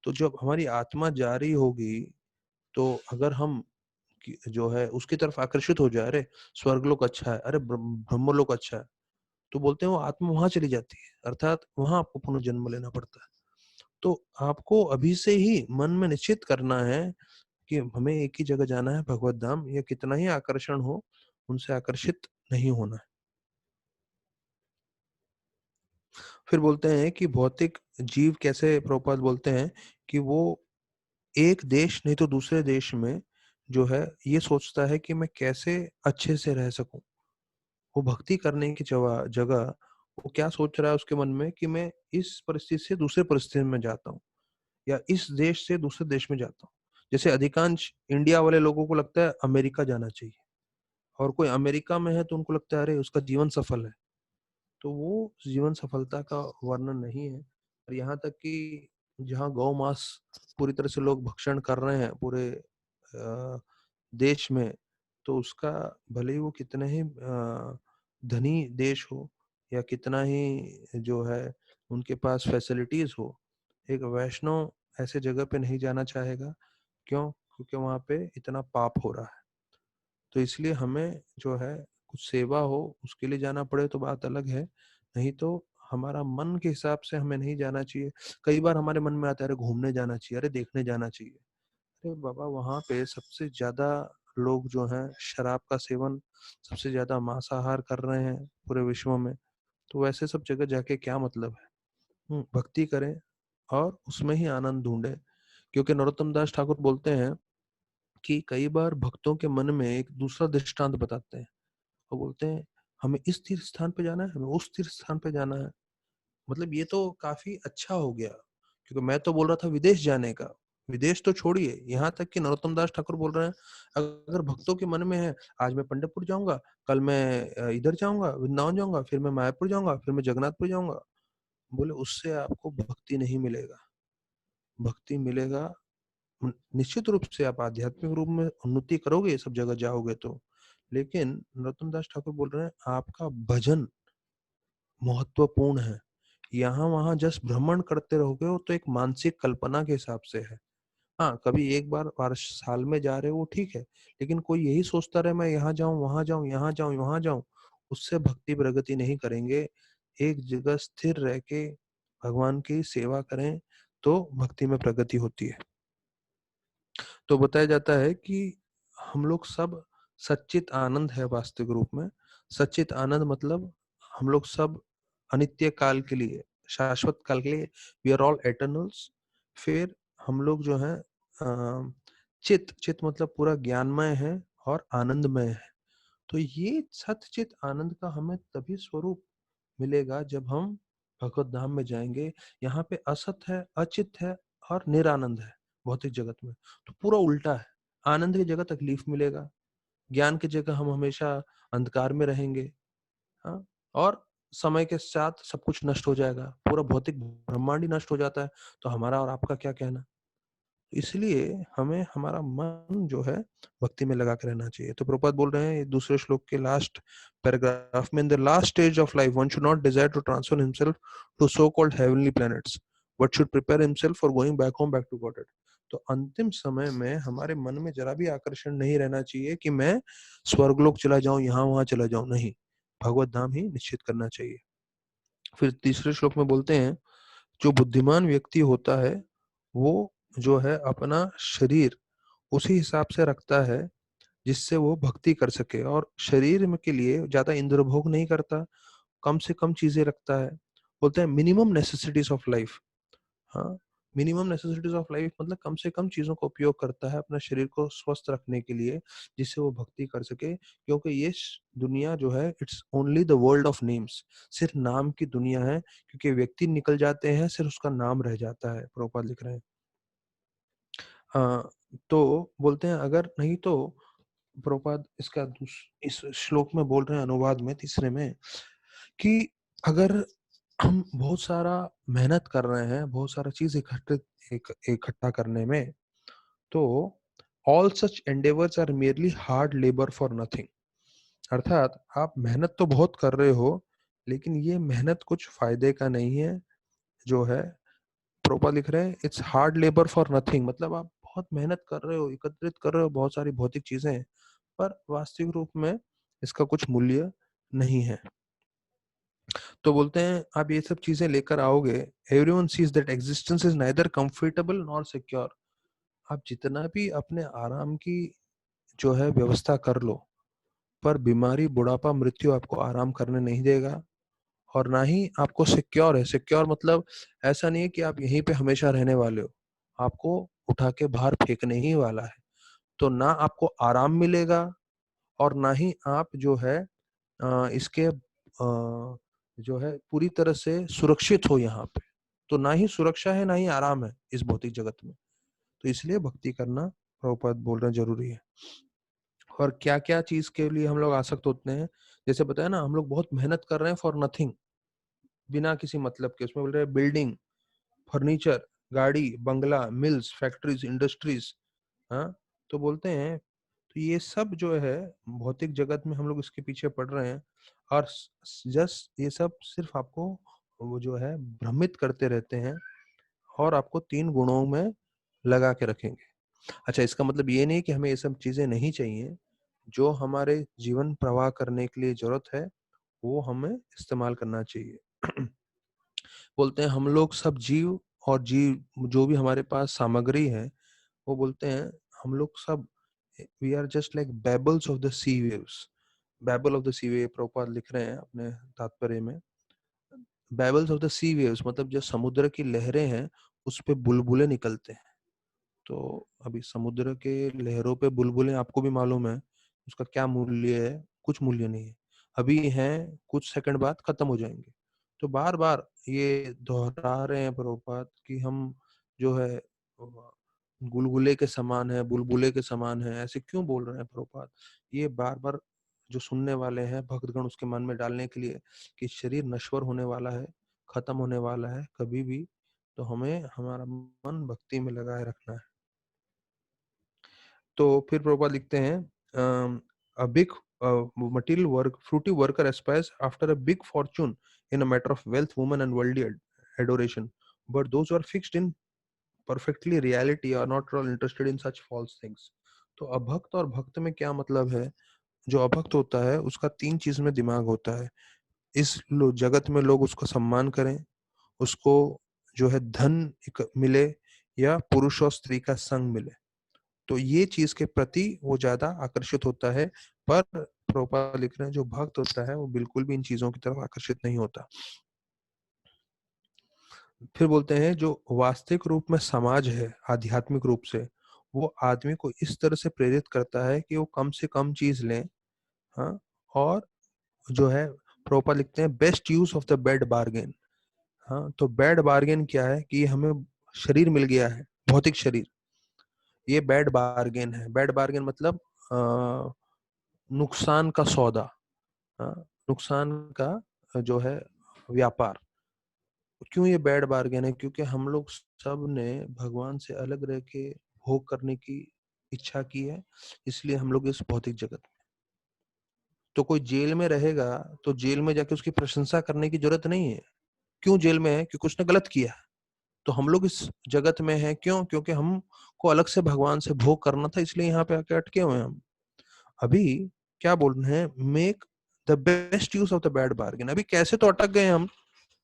तो जब हमारी आत्मा जा रही होगी, तो अगर हम जो है उसकी तरफ आकर्षित हो जाए, अरे स्वर्गलोक अच्छा है, अरे ब्रह्मलोक अच्छा है, तो बोलते हैं वो आत्मा वहां चली जाती है, अर्थात वहां आपको पुनर्जन्म लेना पड़ता है। तो आपको अभी से ही मन में निश्चित करना है कि हमें एक ही जगह जाना है, भगवत धाम। या कितना ही आकर्षण हो, उनसे आकर्षित नहीं होना है। फिर बोलते हैं कि भौतिक जीव कैसे, प्रभुपाद बोलते हैं कि वो एक देश नहीं तो दूसरे देश में जो है ये सोचता है कि मैं कैसे अच्छे से रह सकूं। वो भक्ति करने की जगह वो क्या सोच रहा है उसके मन में, कि मैं इस परिस्थिति से दूसरे परिस्थिति में जाता हूँ, या इस देश से दूसरे देश में जाता हूँ। जैसे अधिकांश इंडिया वाले लोगों को लगता है अमेरिका जाना चाहिए, और कोई अमेरिका में है तो उनको लगता है अरे उसका जीवन सफल है। तो वो जीवन सफलता का वर्णन नहीं है। और यहाँ तक कि जहाँ गौ मांस पूरी तरह से लोग भक्षण कर रहे हैं पूरे देश में, तो उसका भले ही वो कितने ही धनी देश हो, या कितना ही जो है उनके पास फैसिलिटीज हो, एक वैष्णव ऐसे जगह पे नहीं जाना चाहेगा। क्यों? क्योंकि वहां पे इतना पाप हो रहा है। तो इसलिए हमें जो है कुछ सेवा हो उसके लिए जाना पड़े तो बात अलग है, नहीं तो हमारा मन के हिसाब से हमें नहीं जाना चाहिए। कई बार हमारे मन में आता है अरे घूमने जाना चाहिए, अरे देखने जाना चाहिए। अरे बाबा, वहां पे सबसे ज्यादा लोग जो हैं शराब का सेवन, सबसे ज्यादा मांसाहार कर रहे हैं पूरे विश्व में। तो वैसे सब जगह जाके क्या मतलब है? भक्ति करें और उसमें ही आनंद ढूंढे। क्योंकि नरोत्तम दास ठाकुर बोलते हैं कि कई बार भक्तों के मन में एक दूसरा दृष्टांत बताते हैं, वो बोलते हैं हमें इस तीर्थ स्थान पे जाना है, हमें उस तीर्थ स्थान पे जाना है। मतलब ये तो काफी अच्छा हो गया, क्योंकि मैं तो बोल रहा था विदेश जाने का। विदेश तो छोड़िए, यहाँ तक कि नरोत्तम दास ठाकुर बोल रहे हैं अगर भक्तों के मन में है आज मैं पंढरपुर जाऊंगा, कल मैं इधर जाऊंगा, वृंदावन जाऊंगा, फिर मैं मायापुर जाऊंगा, फिर मैं जगन्नाथपुर जाऊंगा, बोले उससे आपको भक्ति नहीं मिलेगा। भक्ति मिलेगा, निश्चित रूप से आप आध्यात्मिक रूप में उन्नति करोगे ये सब जगह जाओगे तो। लेकिन नरोत्तम दास ठाकुर बोल रहे हैं आपका भजन महत्वपूर्ण है। यहाँ वहां जस्ट भ्रमण करते रहोगे वो तो एक मानसिक कल्पना के हिसाब से है। हाँ, कभी एक बार वर्ष साल में जा रहे हो वो ठीक है, लेकिन कोई यही सोचता रहे मैं यहाँ जाऊं, वहां जाऊं, यहाँ जाऊं, वहां जाऊं, उससे भक्ति प्रगति नहीं करेंगे। एक जगह स्थिर रह के भगवान की सेवा करें तो भक्ति में प्रगति होती है। तो बताया जाता है कि हम लोग सब सच्चित आनंद है वास्तविक रूप में। सच्चित आनंद मतलब हम लोग सब अनित्य काल के लिए, शाश्वत काल के लिए, वी आर ऑल एटर्नल्स। फिर हम लोग जो है चित मतलब पूरा ज्ञानमय है और आनंदमय है। तो ये सत-चित आनंद का हमें तभी स्वरूप मिलेगा जब हम भगवत धाम में जाएँगे। यहाँ पे असत है, अचित है और निरानंद है भौतिक जगत में। तो पूरा उल्टा है। आनंद की जगह तकलीफ मिलेगा, ज्ञान की जगह हम हमेशा अंधकार में रहेंगे, हाँ? और समय के साथ सब कुछ नष्ट हो जाएगा। पूरा भौतिक ब्रह्मांड ही नष्ट हो जाता है, तो हमारा और आपका क्या कहना? इसलिए हमें हमारा मन जो है भक्ति में लगा के रहना चाहिए। तो प्रभुपाद बोल रहे हैं दूसरे श्लोक के लास्ट पैराग्राफ में, in the last stage of life one should not desire to transfer himself to so called heavenly planets but should prepare himself for going back home, back to godhead. तो अंतिम समय में हमारे मन में जरा भी आकर्षण नहीं रहना चाहिए कि मैं स्वर्गलोक चला जाऊं, यहाँ वहां चला जाऊं, नहीं, भगवत धाम ही निश्चित करना चाहिए। फिर तीसरे श्लोक में बोलते हैं, जो बुद्धिमान व्यक्ति होता है वो जो है अपना शरीर उसी हिसाब से रखता है जिससे वो भक्ति कर सके, और शरीर में के लिए ज्यादा इंद्र भोग नहीं करता, कम से कम चीजें रखता है। बोलते हैं मिनिमम नेसेसिटीज ऑफ लाइफ। हाँ, मिनिमम नेसेसिटीज ऑफ लाइफ मतलब कम से कम चीजों का उपयोग करता है अपना शरीर को स्वस्थ रखने के लिए, जिससे वो भक्ति कर सके। क्योंकि ये दुनिया जो है it's only the world of names, सिर्फ नाम की दुनिया है, क्योंकि व्यक्ति निकल जाते हैं, सिर्फ उसका नाम रह जाता है, प्रभुपाद लिख रहे हैं। तो बोलते हैं अगर नहीं तो प्रभुपाद इसका इस श्लोक में बोल रहे हैं अनुवाद में तीसरे में कि अगर हम बहुत सारा मेहनत कर रहे हैं, बहुत सारा चीज इकट्ठा करने में, तो all such endeavours are merely hard labour for nothing. अर्थात आप मेहनत तो बहुत कर रहे हो, लेकिन ये मेहनत कुछ फायदे का नहीं है जो है। प्रभुपाद लिख रहे हैं it's hard labour for nothing, मतलब आप बहुत मेहनत कर रहे हो, एकत्रित कर रहे हो बहुत सारी भौतिक चीजें, पर वास्तविक रूप में इसका कुछ मूल्य नहीं है। तो बोलते हैं आप ये सब चीजें लेकर आओगे, everyone sees that existence is neither comfortable nor secure. आप जितना भी अपने आराम की जो है व्यवस्था कर लो, पर बीमारी, बुढ़ापा, मृत्यु आपको आराम करने नहीं देगा, और ना ही आपको सिक्योर है। सिक्योर मतलब ऐसा नहीं है कि आप यहीं पे हमेशा रहने वाले हो, आपको उठा के बाहर फेंकने ही वाला है। तो ना आपको आराम मिलेगा और ना ही आप जो है इसके जो है पूरी तरह से सुरक्षित हो यहाँ पे। तो ना ही सुरक्षा है ना ही आराम है इस भौतिक जगत में। तो इसलिए भक्ति करना प्रभुपाद बोल रहे हैं जरूरी है। और क्या क्या चीज के लिए हम लोग आसक्त होते हैं, जैसे बताया ना, हम लोग बहुत मेहनत कर रहे हैं फॉर नथिंग, बिना किसी मतलब के। उसमें बोल रहे हैं बिल्डिंग, फर्नीचर, गाड़ी, बंगला, मिल्स, फैक्ट्रीज, इंडस्ट्रीज, हाँ। तो बोलते हैं तो ये सब जो है भौतिक जगत में हम लोग इसके पीछे पड़ रहे हैं, और जस्ट ये सब सिर्फ आपको वो जो है भ्रमित करते रहते हैं और आपको तीन गुणों में लगा के रखेंगे। अच्छा, इसका मतलब ये नहीं कि हमें ये सब चीजें नहीं चाहिए। जो हमारे जीवन प्रवाह करने के लिए जरूरत है वो हमें इस्तेमाल करना चाहिए। बोलते हैं हम लोग सब जीव, और जीव जो भी हमारे पास सामग्री है, वो बोलते हैं हम लोग सब we are just like bubbles of the sea waves. Bubble of the sea wave Prabhupada लिख रहे हैं अपने तात्पर्य में। Bubbles of the sea waves मतलब जो समुद्र की लहरें हैं उस पे बुलबुले निकलते हैं। तो अभी समुद्र के लहरों पे बुलबुलें आपको भी मालूम है उसका क्या मूल्य है, कुछ मूल्य नहीं है। अभी हैं, कुछ सेकंड बाद खत्म हो जाएंगे। तो बार बार ये दोहरा रहे हैं प्रभुपाद कि हम जो है गुलगुले के समान है, बुलबुले के समान है, ऐसे क्यों बोल रहे हैं प्रभुपाद? ये बार बार जो सुनने वाले हैं भक्तगण उसके मन में डालने के लिए कि शरीर नश्वर होने वाला है, खत्म होने वाला है कभी भी, तो हमें हमारा मन भक्ति में लगाए रखना है। तो फिर प्रभुपाद लिखते हैं a big material work fruity worker aspires after a big fortune in a matter of wealth, woman and worldly adoration, but those who are fixed in perfectly reality are not at all interested in such false things. तो अभक्त और भक्त में क्या मतलब है? जो अभक्त होता है उसका तीन चीज में दिमाग होता है। इस जगत में लोग उसका सम्मान करें, उसको जो है धन मिले, या पुरुष और स्त्री का संग मिले, तो ये चीज के प्रति वो ज्यादा आकर्षित होता है। पर प्रभुपाद लिख रहे हैं जो भक्त होता है वो बिल्कुल भी इन चीजों की तरफ आकर्षित नहीं होता। फिर बोलते हैं जो वास्तविक रूप में समाज है आध्यात्मिक रूप से, वो आदमी को इस तरह से प्रेरित करता है कि वो कम से कम चीज लें। हाँ, और जो है प्रॉपर लिखते हैं best use of the bad bargain. हाँ, तो बैड बार्गेन क्या है कि हमें शरीर मिल गया है, भौतिक शरीर, ये बैड बार्गेन है। बैड बार्गेन मतलब नुकसान का सौदा। हाँ, नुकसान का जो है व्यापार। क्यों ये बैड बार्गेन है? क्योंकि हम लोग सब ने भगवान से अलग रह के भोग करने की इच्छा की है, इसलिए हम लोग इस भौतिक जगत में। तो कोई जेल में रहेगा तो जेल में जाके उसकी प्रशंसा करने की जरूरत नहीं है। क्यों जेल में है? क्योंकि उसने गलत किया है। तो हम लोग इस जगत में हैं क्यों? क्योंकि हमको अलग से भगवान से भोग करना था, इसलिए यहाँ पे आके अटके हुए हैं हम। अभी क्या बोल रहे हैं? Make the best use of the bad bargain. अभी कैसे तो अटक गए हम,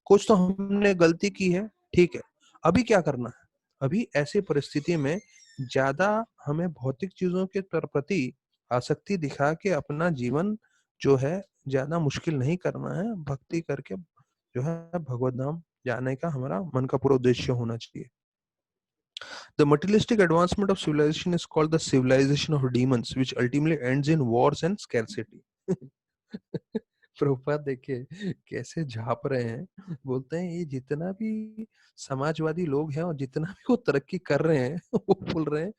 कुछ तो हमने गलती की है, ठीक है। अभी क्या करना है? अभी ऐसी परिस्थिति में ज्यादा हमें भौतिक चीजों के प्रति आसक्ति दिखा के अपना जीवन जो है ज्यादा मुश्किल नहीं करना है। भक्ति करके जो है भगवत धाम जाने का हमारा मन का पूरा उद्देश्य होना चाहिए। The materialistic advancement of civilization is called the civilization of demons, which ultimately ends in wars and scarcity. Prabhupada देखिए कैसे झाप रहे हैं, बोलते हैं ये जितना भी समाजवादी लोग हैं और जितना भी वो तरक्की कर रहे हैं वो बोल रहे हैं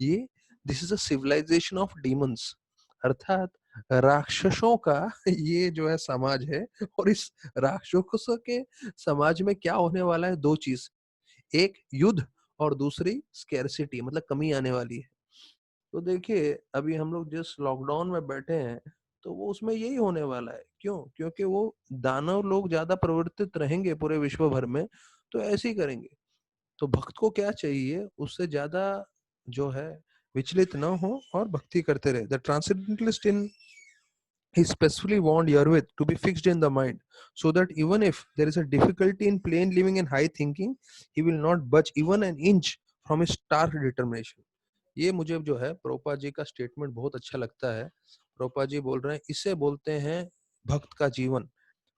ये this is a civilization of demons, अर्थात राक्षसों का ये जो है समाज है। और इस राक्षसों के समाज में क्या होने वाला है? दो चीज, एक युद्ध और दूसरी स्कैरसिटी, मतलब कमी आने वाली है। तो देखिए अभी हम लोग जिस लॉकडाउन में बैठे हैं तो वो उसमें यही होने वाला है। क्यों? क्योंकि वो दानव लोग ज्यादा प्रवर्तित रहेंगे पूरे विश्व भर में, तो ऐसे ही करेंगे। तो भक्त को क्या चाहिए? उससे ज्यादा जो है विचलित न हो और भक्ति करते रहे। The transcendentalist in he specifically warned Yarvit to be fixed in the mind, so that even if there is a difficulty in plain living and high thinking, he will not budge even an inch from his stark determination. ये मुझे जो है प्रभुपाद जी का statement बहुत अच्छा लगता है। प्रभुपाद जी बोल रहे हैं इसे बोलते हैं भक्त का जीवन।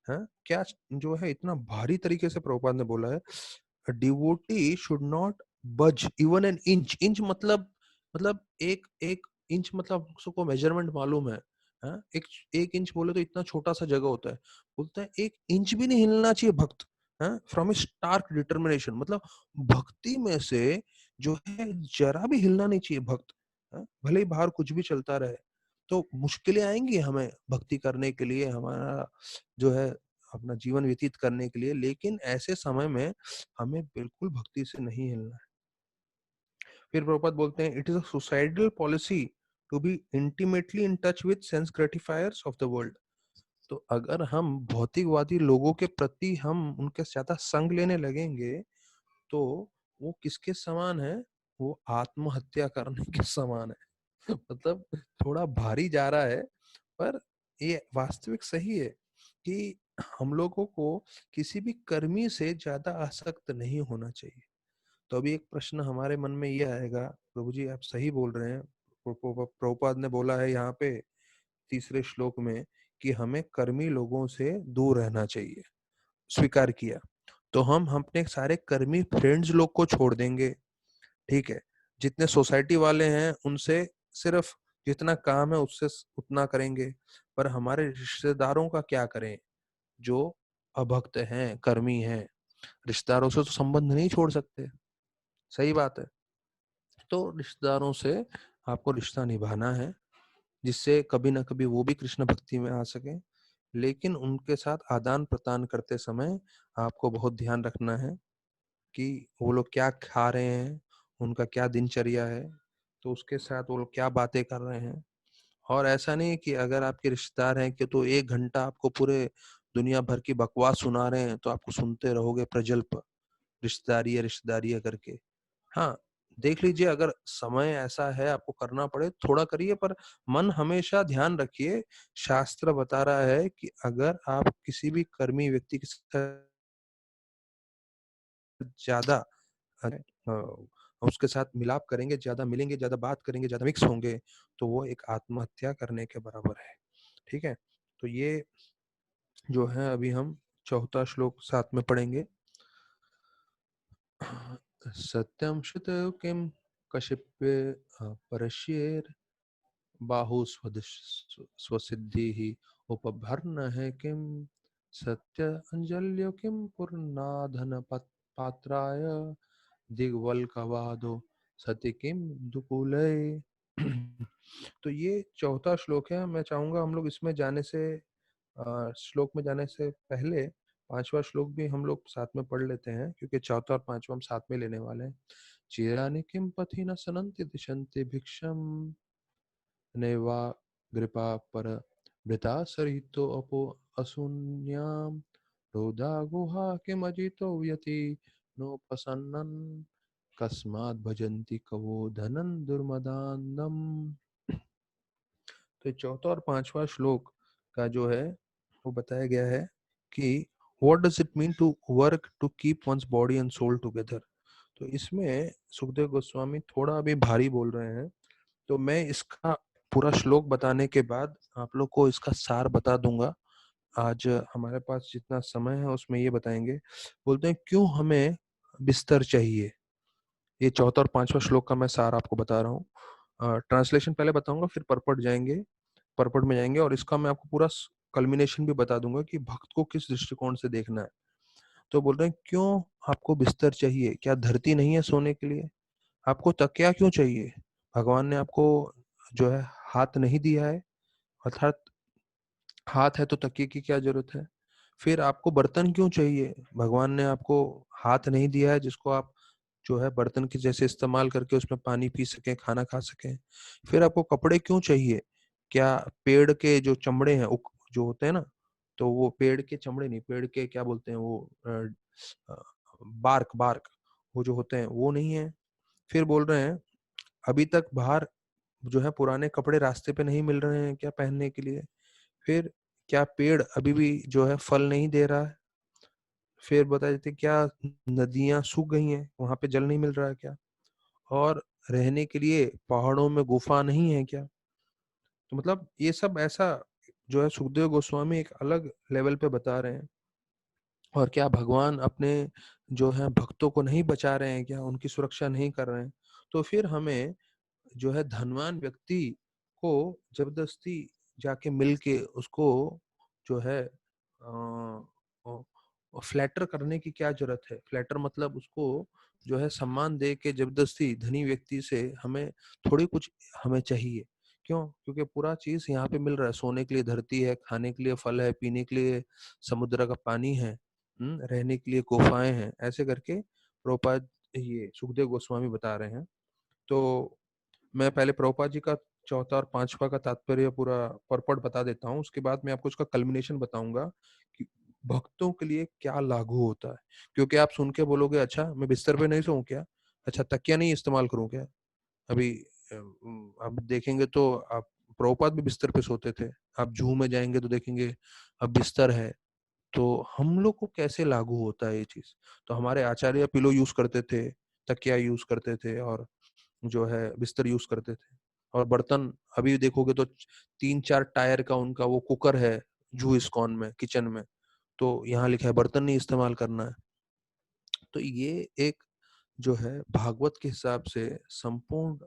है क्या जो है इतना भारी तरीके से प्रभुपाद ने बोला है, डिवोटी शुड नॉट बज इवन एन इंच। इंच मतलब एक एक इंच मतलब उसको मेजरमेंट मालूम है? हाँ? एक इंच बोले तो इतना छोटा सा जगह होता है। बोलता है एक इंच भी नहीं हिलना चाहिए भक्त। फ्रॉम ए स्टार्क डिटर्मिनेशन, मतलब भक्ति में से जो है जरा भी हिलना नहीं चाहिए भक्त। भले ही बाहर कुछ भी चलता रहे, तो मुश्किलें आएंगी हमें भक्ति करने के लिए, हमारा जो है अपना जीवन व्यतीत करने के लिए, लेकिन ऐसे समय में हमें बिल्कुल भक्ति से नहीं हिलना है। फिर प्रभुपाद बोलते हैं it is a suicidal policy to be intimately in touch with sense gratifiers of the world. तो अगर हम भौतिकवादी लोगों के प्रति हम उनके ज्यादा संग लेने लगेंगे तो वो किसके समान है? वो आत्महत्या करने के समान है। मतलब थोड़ा भारी जा रहा है, पर ये वास्तविक सही है कि हम लोगों को किसी भी कर्मी से ज्यादा आसक्त नहीं होना चाहिए। तो अभी एक प्रश्न हमारे मन में ये आएगा, प्रभु जी आप सही बोल रहे हैं, प्रभुपाद ने बोला है यहाँ पे तीसरे श्लोक में कि हमें कर्मी लोगों से दूर रहना चाहिए, स्वीकार किया। तो हम अपने सारे कर्मी फ्रेंड्स लोग को छोड़ देंगे, ठीक है। जितने सोसाइटी वाले हैं उनसे सिर्फ जितना काम है उससे उतना करेंगे। पर हमारे रिश्तेदारों का क्या करें जो अभक्त हैं, कर्मी हैं? रिश्तेदारों से तो संबंध नहीं छोड़ सकते, सही बात है। तो रिश्तेदारों से आपको रिश्ता निभाना है जिससे कभी ना कभी वो भी कृष्ण भक्ति में आ सके। लेकिन उनके साथ आदान प्रदान करते समय आपको बहुत ध्यान रखना है कि वो लोग क्या खा रहे हैं, उनका क्या दिनचर्या है, तो उसके साथ वो लोग क्या बातें कर रहे हैं। और ऐसा नहीं कि अगर आपके रिश्तेदार हैं कि तो 1 घंटा आपको पूरे दुनिया भर की बकवास सुना रहे हैं तो आपको सुनते रहोगे प्रजल्प, रिश्तेदारी है करके। हाँ, देख लीजिए अगर समय ऐसा है आपको करना पड़े थोड़ा करिए, पर मन हमेशा ध्यान रखिए। शास्त्र बता रहा है कि अगर आप किसी भी कर्मी व्यक्ति के साथ ज्यादा उसके साथ मिलाप करेंगे, ज्यादा मिलेंगे, ज्यादा बात करेंगे, ज्यादा मिक्स होंगे, तो वो एक आत्महत्या करने के बराबर है। ठीक है, तो ये जो है अभी हम चौथा श्लोक साथ में पढ़ेंगे। सत्यम श्रुतयो किम कशिप्य परश्येर बाहु स्वसिद्धिः उपभर्न है किम सत्य अंजल्यो किम पूर्णाधन पात्राय दिग्वल कवादो सति किम दुकुलय। तो ये चौथा श्लोक है। मैं चाहूंगा हम लोग इसमें जाने से श्लोक में जाने से पहले पांचवा श्लोक भी हम लोग साथ में पढ़ लेते हैं, क्योंकि चौथा और पांचवा हम साथ में लेने वाले हैं। चिरानि किम पथि न सनन्ति दिशन्ति भिक्षम नैवाग्रिपा पर भृता सरितो अपो अशून्याम रोधा गुहा किमजितो व्यति नोपसन्नन् कस्माद् भजन्ति कवो धनन दुर्मदानम। तो चौथा और पांचवा श्लोक का जो है वो बताया गया है कि what does it mean to work to keep one's body and soul together. तो इसमें सुखदेव गोस्वामी थोड़ा अभी भारी बोल रहे हैं। तो मैं इसका पूरा श्लोक बताने के बाद आप लोग को इसका सार बता दूंगा। आज हमारे पास जितना समय है उसमें ये बताएंगे। बोलते हैं क्यों हमें बिस्तर चाहिए। ये चौथा और पांचवा श्लोक का मैं सार आपको बता रहा हूँ। ट्रांसलेशन पहले बताऊंगा, फिर पर्पट जाएंगे, पर्पट में जाएंगे, और इसका मैं आपको पूरा कल्मिनेशन भी बता दूंगा कि भक्त को किस दृष्टिकोण से देखना है। तो बोल रहे हैं क्यों आपको बिस्तर चाहिए, क्या धरती नहीं है सोने के लिए? आपको तकिया क्यों चाहिए? भगवान ने आपको जो है हाथ नहीं दिया है, अर्थात हाथ है तो तकिए की क्या जरूरत है? फिर आपको बर्तन क्यों चाहिए? भगवान ने आपको हाथ नहीं दिया है जिसको आप जो है बर्तन के जैसे इस्तेमाल करके उसमें पानी पी सकें, खाना खा सकें। फिर आपको कपड़े क्यों चाहिए? क्या पेड़ के जो चमड़े हैं जो होते हैं ना, तो वो पेड़ के चमड़े नहीं, पेड़ के क्या बोलते हैं वो बार्क बार्क, वो जो होते हैं वो नहीं है। फिर बोल रहे हैं अभी तक बाहर जो है पुराने कपड़े रास्ते पे नहीं मिल रहे हैं क्या पहनने के लिए? फिर क्या पेड़ अभी भी जो है फल नहीं दे रहा है? फिर बता देते क्या नदियां सूख गई हैं, वहां पे जल नहीं मिल रहा है क्या? और रहने के लिए पहाड़ों में गुफा नहीं है क्या? तो मतलब ये सब ऐसा जो है सुखदेव गोस्वामी एक अलग लेवल पे बता रहे हैं। और क्या भगवान अपने जो है भक्तों को नहीं बचा रहे हैं क्या, उनकी सुरक्षा नहीं कर रहे हैं? तो फिर हमें जो है धनवान व्यक्ति को जबरदस्ती जाके मिल के उसको जो है फ्लैटर करने की क्या जरूरत है? फ्लैटर मतलब उसको जो है सम्मान दे के जबरदस्ती धनी व्यक्ति से हमें थोड़ी कुछ हमें चाहिए। क्यों? क्योंकि पूरा चीज यहाँ पे मिल रहा है। सोने के लिए धरती है, खाने के लिए फल है, पीने के लिए समुद्र का पानी है, रहने के लिए गुफाएं हैं। ऐसे करके प्रभुपाद ये सुखदेव गोस्वामी बता रहे हैं। तो मैं पहले प्रभुपाद जी का चौथा और पांचवा का तात्पर्य पूरा परपट बता देता हूँ, उसके बाद मैं आपको उसका कल्मिनेशन बताऊंगा कि भक्तों के लिए क्या लागू होता है। क्योंकि आप सुन के बोलोगे अच्छा मैं बिस्तर पे नहीं सोऊं क्या, अच्छा तकिया नहीं इस्तेमाल करूं क्या? अभी आप देखेंगे तो आप प्रभुपाद भी बिस्तर पे सोते थे। आप जू में जाएंगे तो देखेंगे अब बिस्तर है। तो हम लोग को कैसे लागू होता है ये चीज? तो हमारे आचार्य पिलो यूज करते थे, तकिया यूज करते थे, और जो है बिस्तर यूज करते थे। और बर्तन अभी देखोगे तो 3-4 टायर का उनका वो कुकर है जू इस्कॉन में किचन में, तो यहाँ लिखा है बर्तन नहीं इस्तेमाल करना है। तो ये एक जो है भागवत के हिसाब से संपूर्ण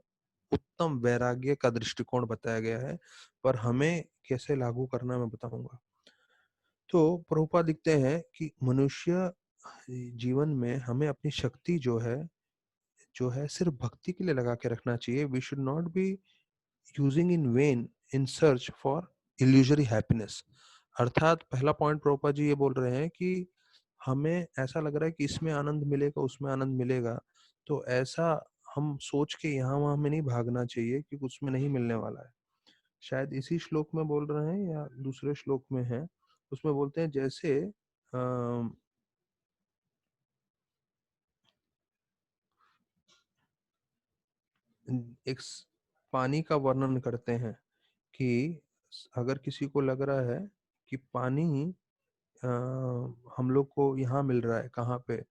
उत्तम वैराग्य का दृष्टिकोण बताया गया है। पर हमें कैसे लागू करना मैं बताऊंगा। तो प्रभुपाद लिखते हैं कि मनुष्य जीवन में हमें अपनी शक्ति जो है सिर्फ भक्ति के लिए लगा के रखना चाहिए। We should not be using in vain in search for illusory happiness. अर्थात पहला पॉइंट प्रभुपाद जी ये बोल रहे हैं कि हमें ऐसा लग रहा है कि इसमें आनंद मिलेगा, उसमें आनंद मिलेगा, तो ऐसा हम सोच के यहाँ वहां में नहीं भागना चाहिए क्योंकि उसमें नहीं मिलने वाला है। शायद इसी श्लोक में बोल रहे हैं या दूसरे श्लोक में है, उसमें बोलते हैं जैसे एक पानी का वर्णन करते हैं कि अगर किसी को लग रहा है कि पानी हम लोग को यहाँ मिल रहा है कहाँ पे,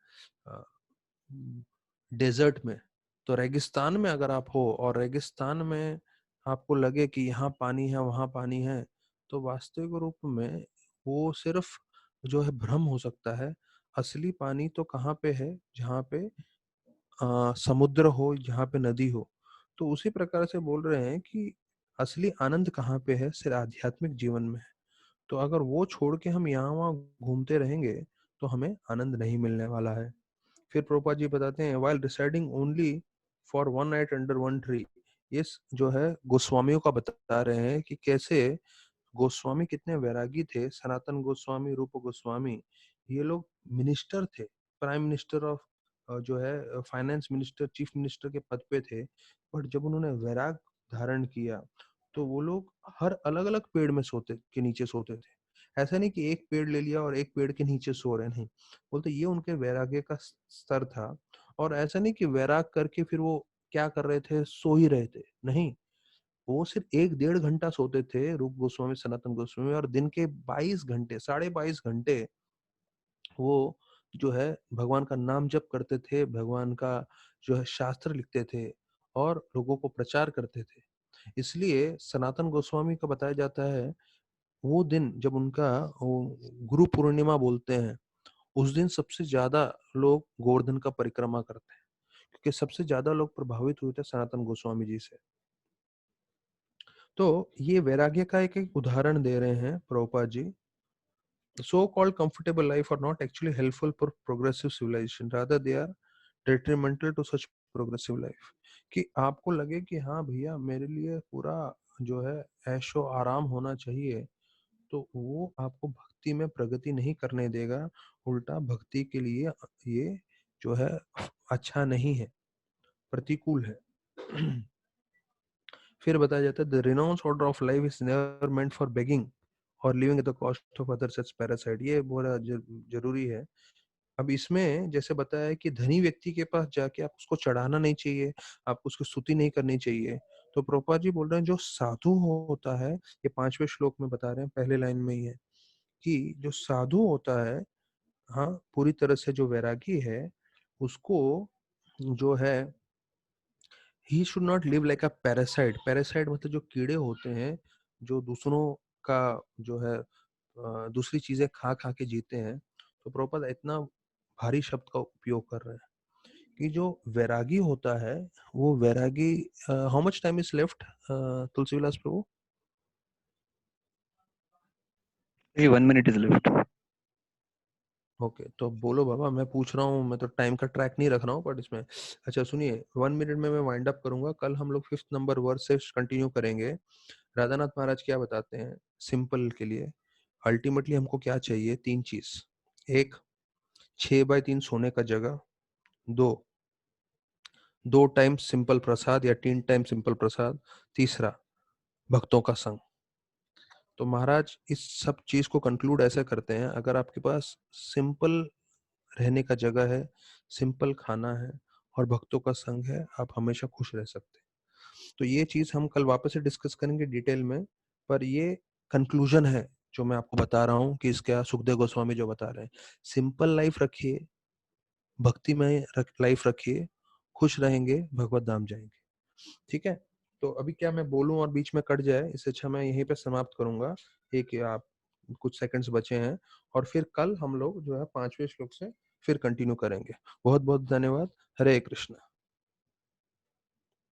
डेजर्ट में, तो रेगिस्तान में अगर आप हो और रेगिस्तान में आपको लगे कि यहाँ पानी है वहाँ पानी है, तो वास्तविक रूप में वो सिर्फ जो है भ्रम हो सकता है। असली पानी तो कहाँ पे है, जहाँ पे समुद्र हो, जहाँ पे नदी हो। तो उसी प्रकार से बोल रहे हैं कि असली आनंद कहाँ पे है? सिर्फ़ आध्यात्मिक जीवन में है। तो अगर वो छोड़ के हम यहाँ-वहाँ घूमते रहेंगे, तो हमें आनंद नहीं मिलने वाला है। फिर प्रभुपाद जी बताते हैं, while residing only for one night under one tree, ये जो है गोस्वामियों का बता रहे हैं कि कैसे गोस्वामी कितने वैरागी थे। सनातन गोस्वामी, रूप गोस्वामी, ये लोग मिनिस्टर थे, प्राइम मिनिस्टर ऑफ जो है फाइनेंस मिनिस्टर, चीफ मिनिस्टर के पद पे थे। बट जब उन्होंने वैराग धारण किया, तो वो लोग हर अलग-अलग पेड़ में नीचे सोते थे। ऐसा नहीं कि एक पेड़ ले लिया और एक पेड़ के नीचे सो रहे, नहीं। बोलते ये उनके वैराग्य का स्तर था। और ऐसा नहीं कि वैराग करके फिर वो क्या कर रहे थे, सो ही रहे थे, नहीं। वो सिर्फ 1 डेढ़ घंटा सोते थे रूप गोस्वामी, सनातन गोस्वामी, और दिन के 22 घंटे, साढ़े 22 घंटे वो जो है भगवान का नाम जप करते थे, भगवान का जो है शास्त्र लिखते थे और लोगों को प्रचार करते थे। इसलिए सनातन गोस्वामी का बताया जाता है, वो दिन जब उनका वो गुरु पूर्णिमा बोलते हैं, उस दिन सबसे ज़्यादा लोग गोवर्धन का परिक्रमा करते हैं, क्योंकि सबसे ज़्यादा लोग प्रभावित हुए थे सनातन गोस्वामी जी से। तो ये वैराग्य का एक-एक उदाहरण दे रहे हैं Prabhupada ji. So-called comfortable life are not actually helpful for progressive civilization. Rather, they are detrimental to such progressive life. कि आपको लगे कि हाँ भैया, मेरे लिए पूरा जो है ऐशो आराम होना चाहिए, तो वो आपको भक्ति में प्रगति नहीं करने देगा। उल्टा भक्ति के लिए ये जो है अच्छा नहीं है, प्रतिकूल है। फिर बताया जाता है, the renounced order of life is never meant for begging और living at the cost of others as parasite. ये बहुत जरूरी है। अब इसमें जैसे बताया है कि धनी व्यक्ति के पास जाके आप उसको चढ़ाना नहीं चाहिए, आपको उसकी स्तुति नहीं करनी चाहिए। तो प्रभुपाद जी बोल रहे हैं, जो साधु होता है, ये 5वें श्लोक में बता रहे हैं, पहले लाइन में ही है कि जो साधु होता है, हाँ, पूरी तरह से जो वैरागी है, उसको जो है he should not live like a parasite. Parasite मतलब जो कीड़े होते हैं, जो दूसरों का जो है दूसरी चीजें खा खा के जीते हैं। तो प्रभुपाद इतना भारी शब्द का उपयोग कर रहे हैं कि जो वैरागी होता है, वो वैरागी। How much time is left Tulsi Vilas Prabhu? ये 1 मिनट इज लेफ्ट। ओके, तो बोलो बाबा, मैं पूछ रहा हूँ, मैं तो टाइम का ट्रैक नहीं रख रहा हूँ, बट इसमें अच्छा सुनिए, 1 मिनट में मैं वाइंड अप करूंगा। कल हम लोग 5th नंबर वर्स से कंटिन्यू करेंगे। राधानाथ महाराज क्या बताते हैं सिंपल के लिए? अल्टीमेटली हमको क्या चाहिए? 3 चीज। एक, 6x3 सोने का जगह। दो, 2 टाइम सिंपल प्रसाद या 3 टाइम सिंपल प्रसाद। तीसरा, भक्तों का संग। तो महाराज इस सब चीज को कंक्लूड ऐसे करते हैं, अगर आपके पास सिंपल रहने का जगह है, सिंपल खाना है और भक्तों का संग है, आप हमेशा खुश रह सकते हैं। तो ये चीज हम कल वापस से डिस्कस करेंगे डिटेल में, पर ये कंक्लूजन है जो मैं आपको बता रहा हूँ कि इसका सुखदेव गोस्वामी जो बता रहे हैं। सिंपल लाइफ रखिए, भक्ति में लाइफ रखिए, खुश रहेंगे, भगवत धाम जाएंगे। ठीक है? तो अभी क्या मैं बोलूं और बीच में कट जाए, इससे अच्छा मैं यहीं पे समाप्त करूंगा। एक आप कुछ सेकंड्स बचे हैं, और फिर कल हम लोग जो है 5वें श्लोक से फिर कंटिन्यू करेंगे। बहुत बहुत धन्यवाद। हरे कृष्ण।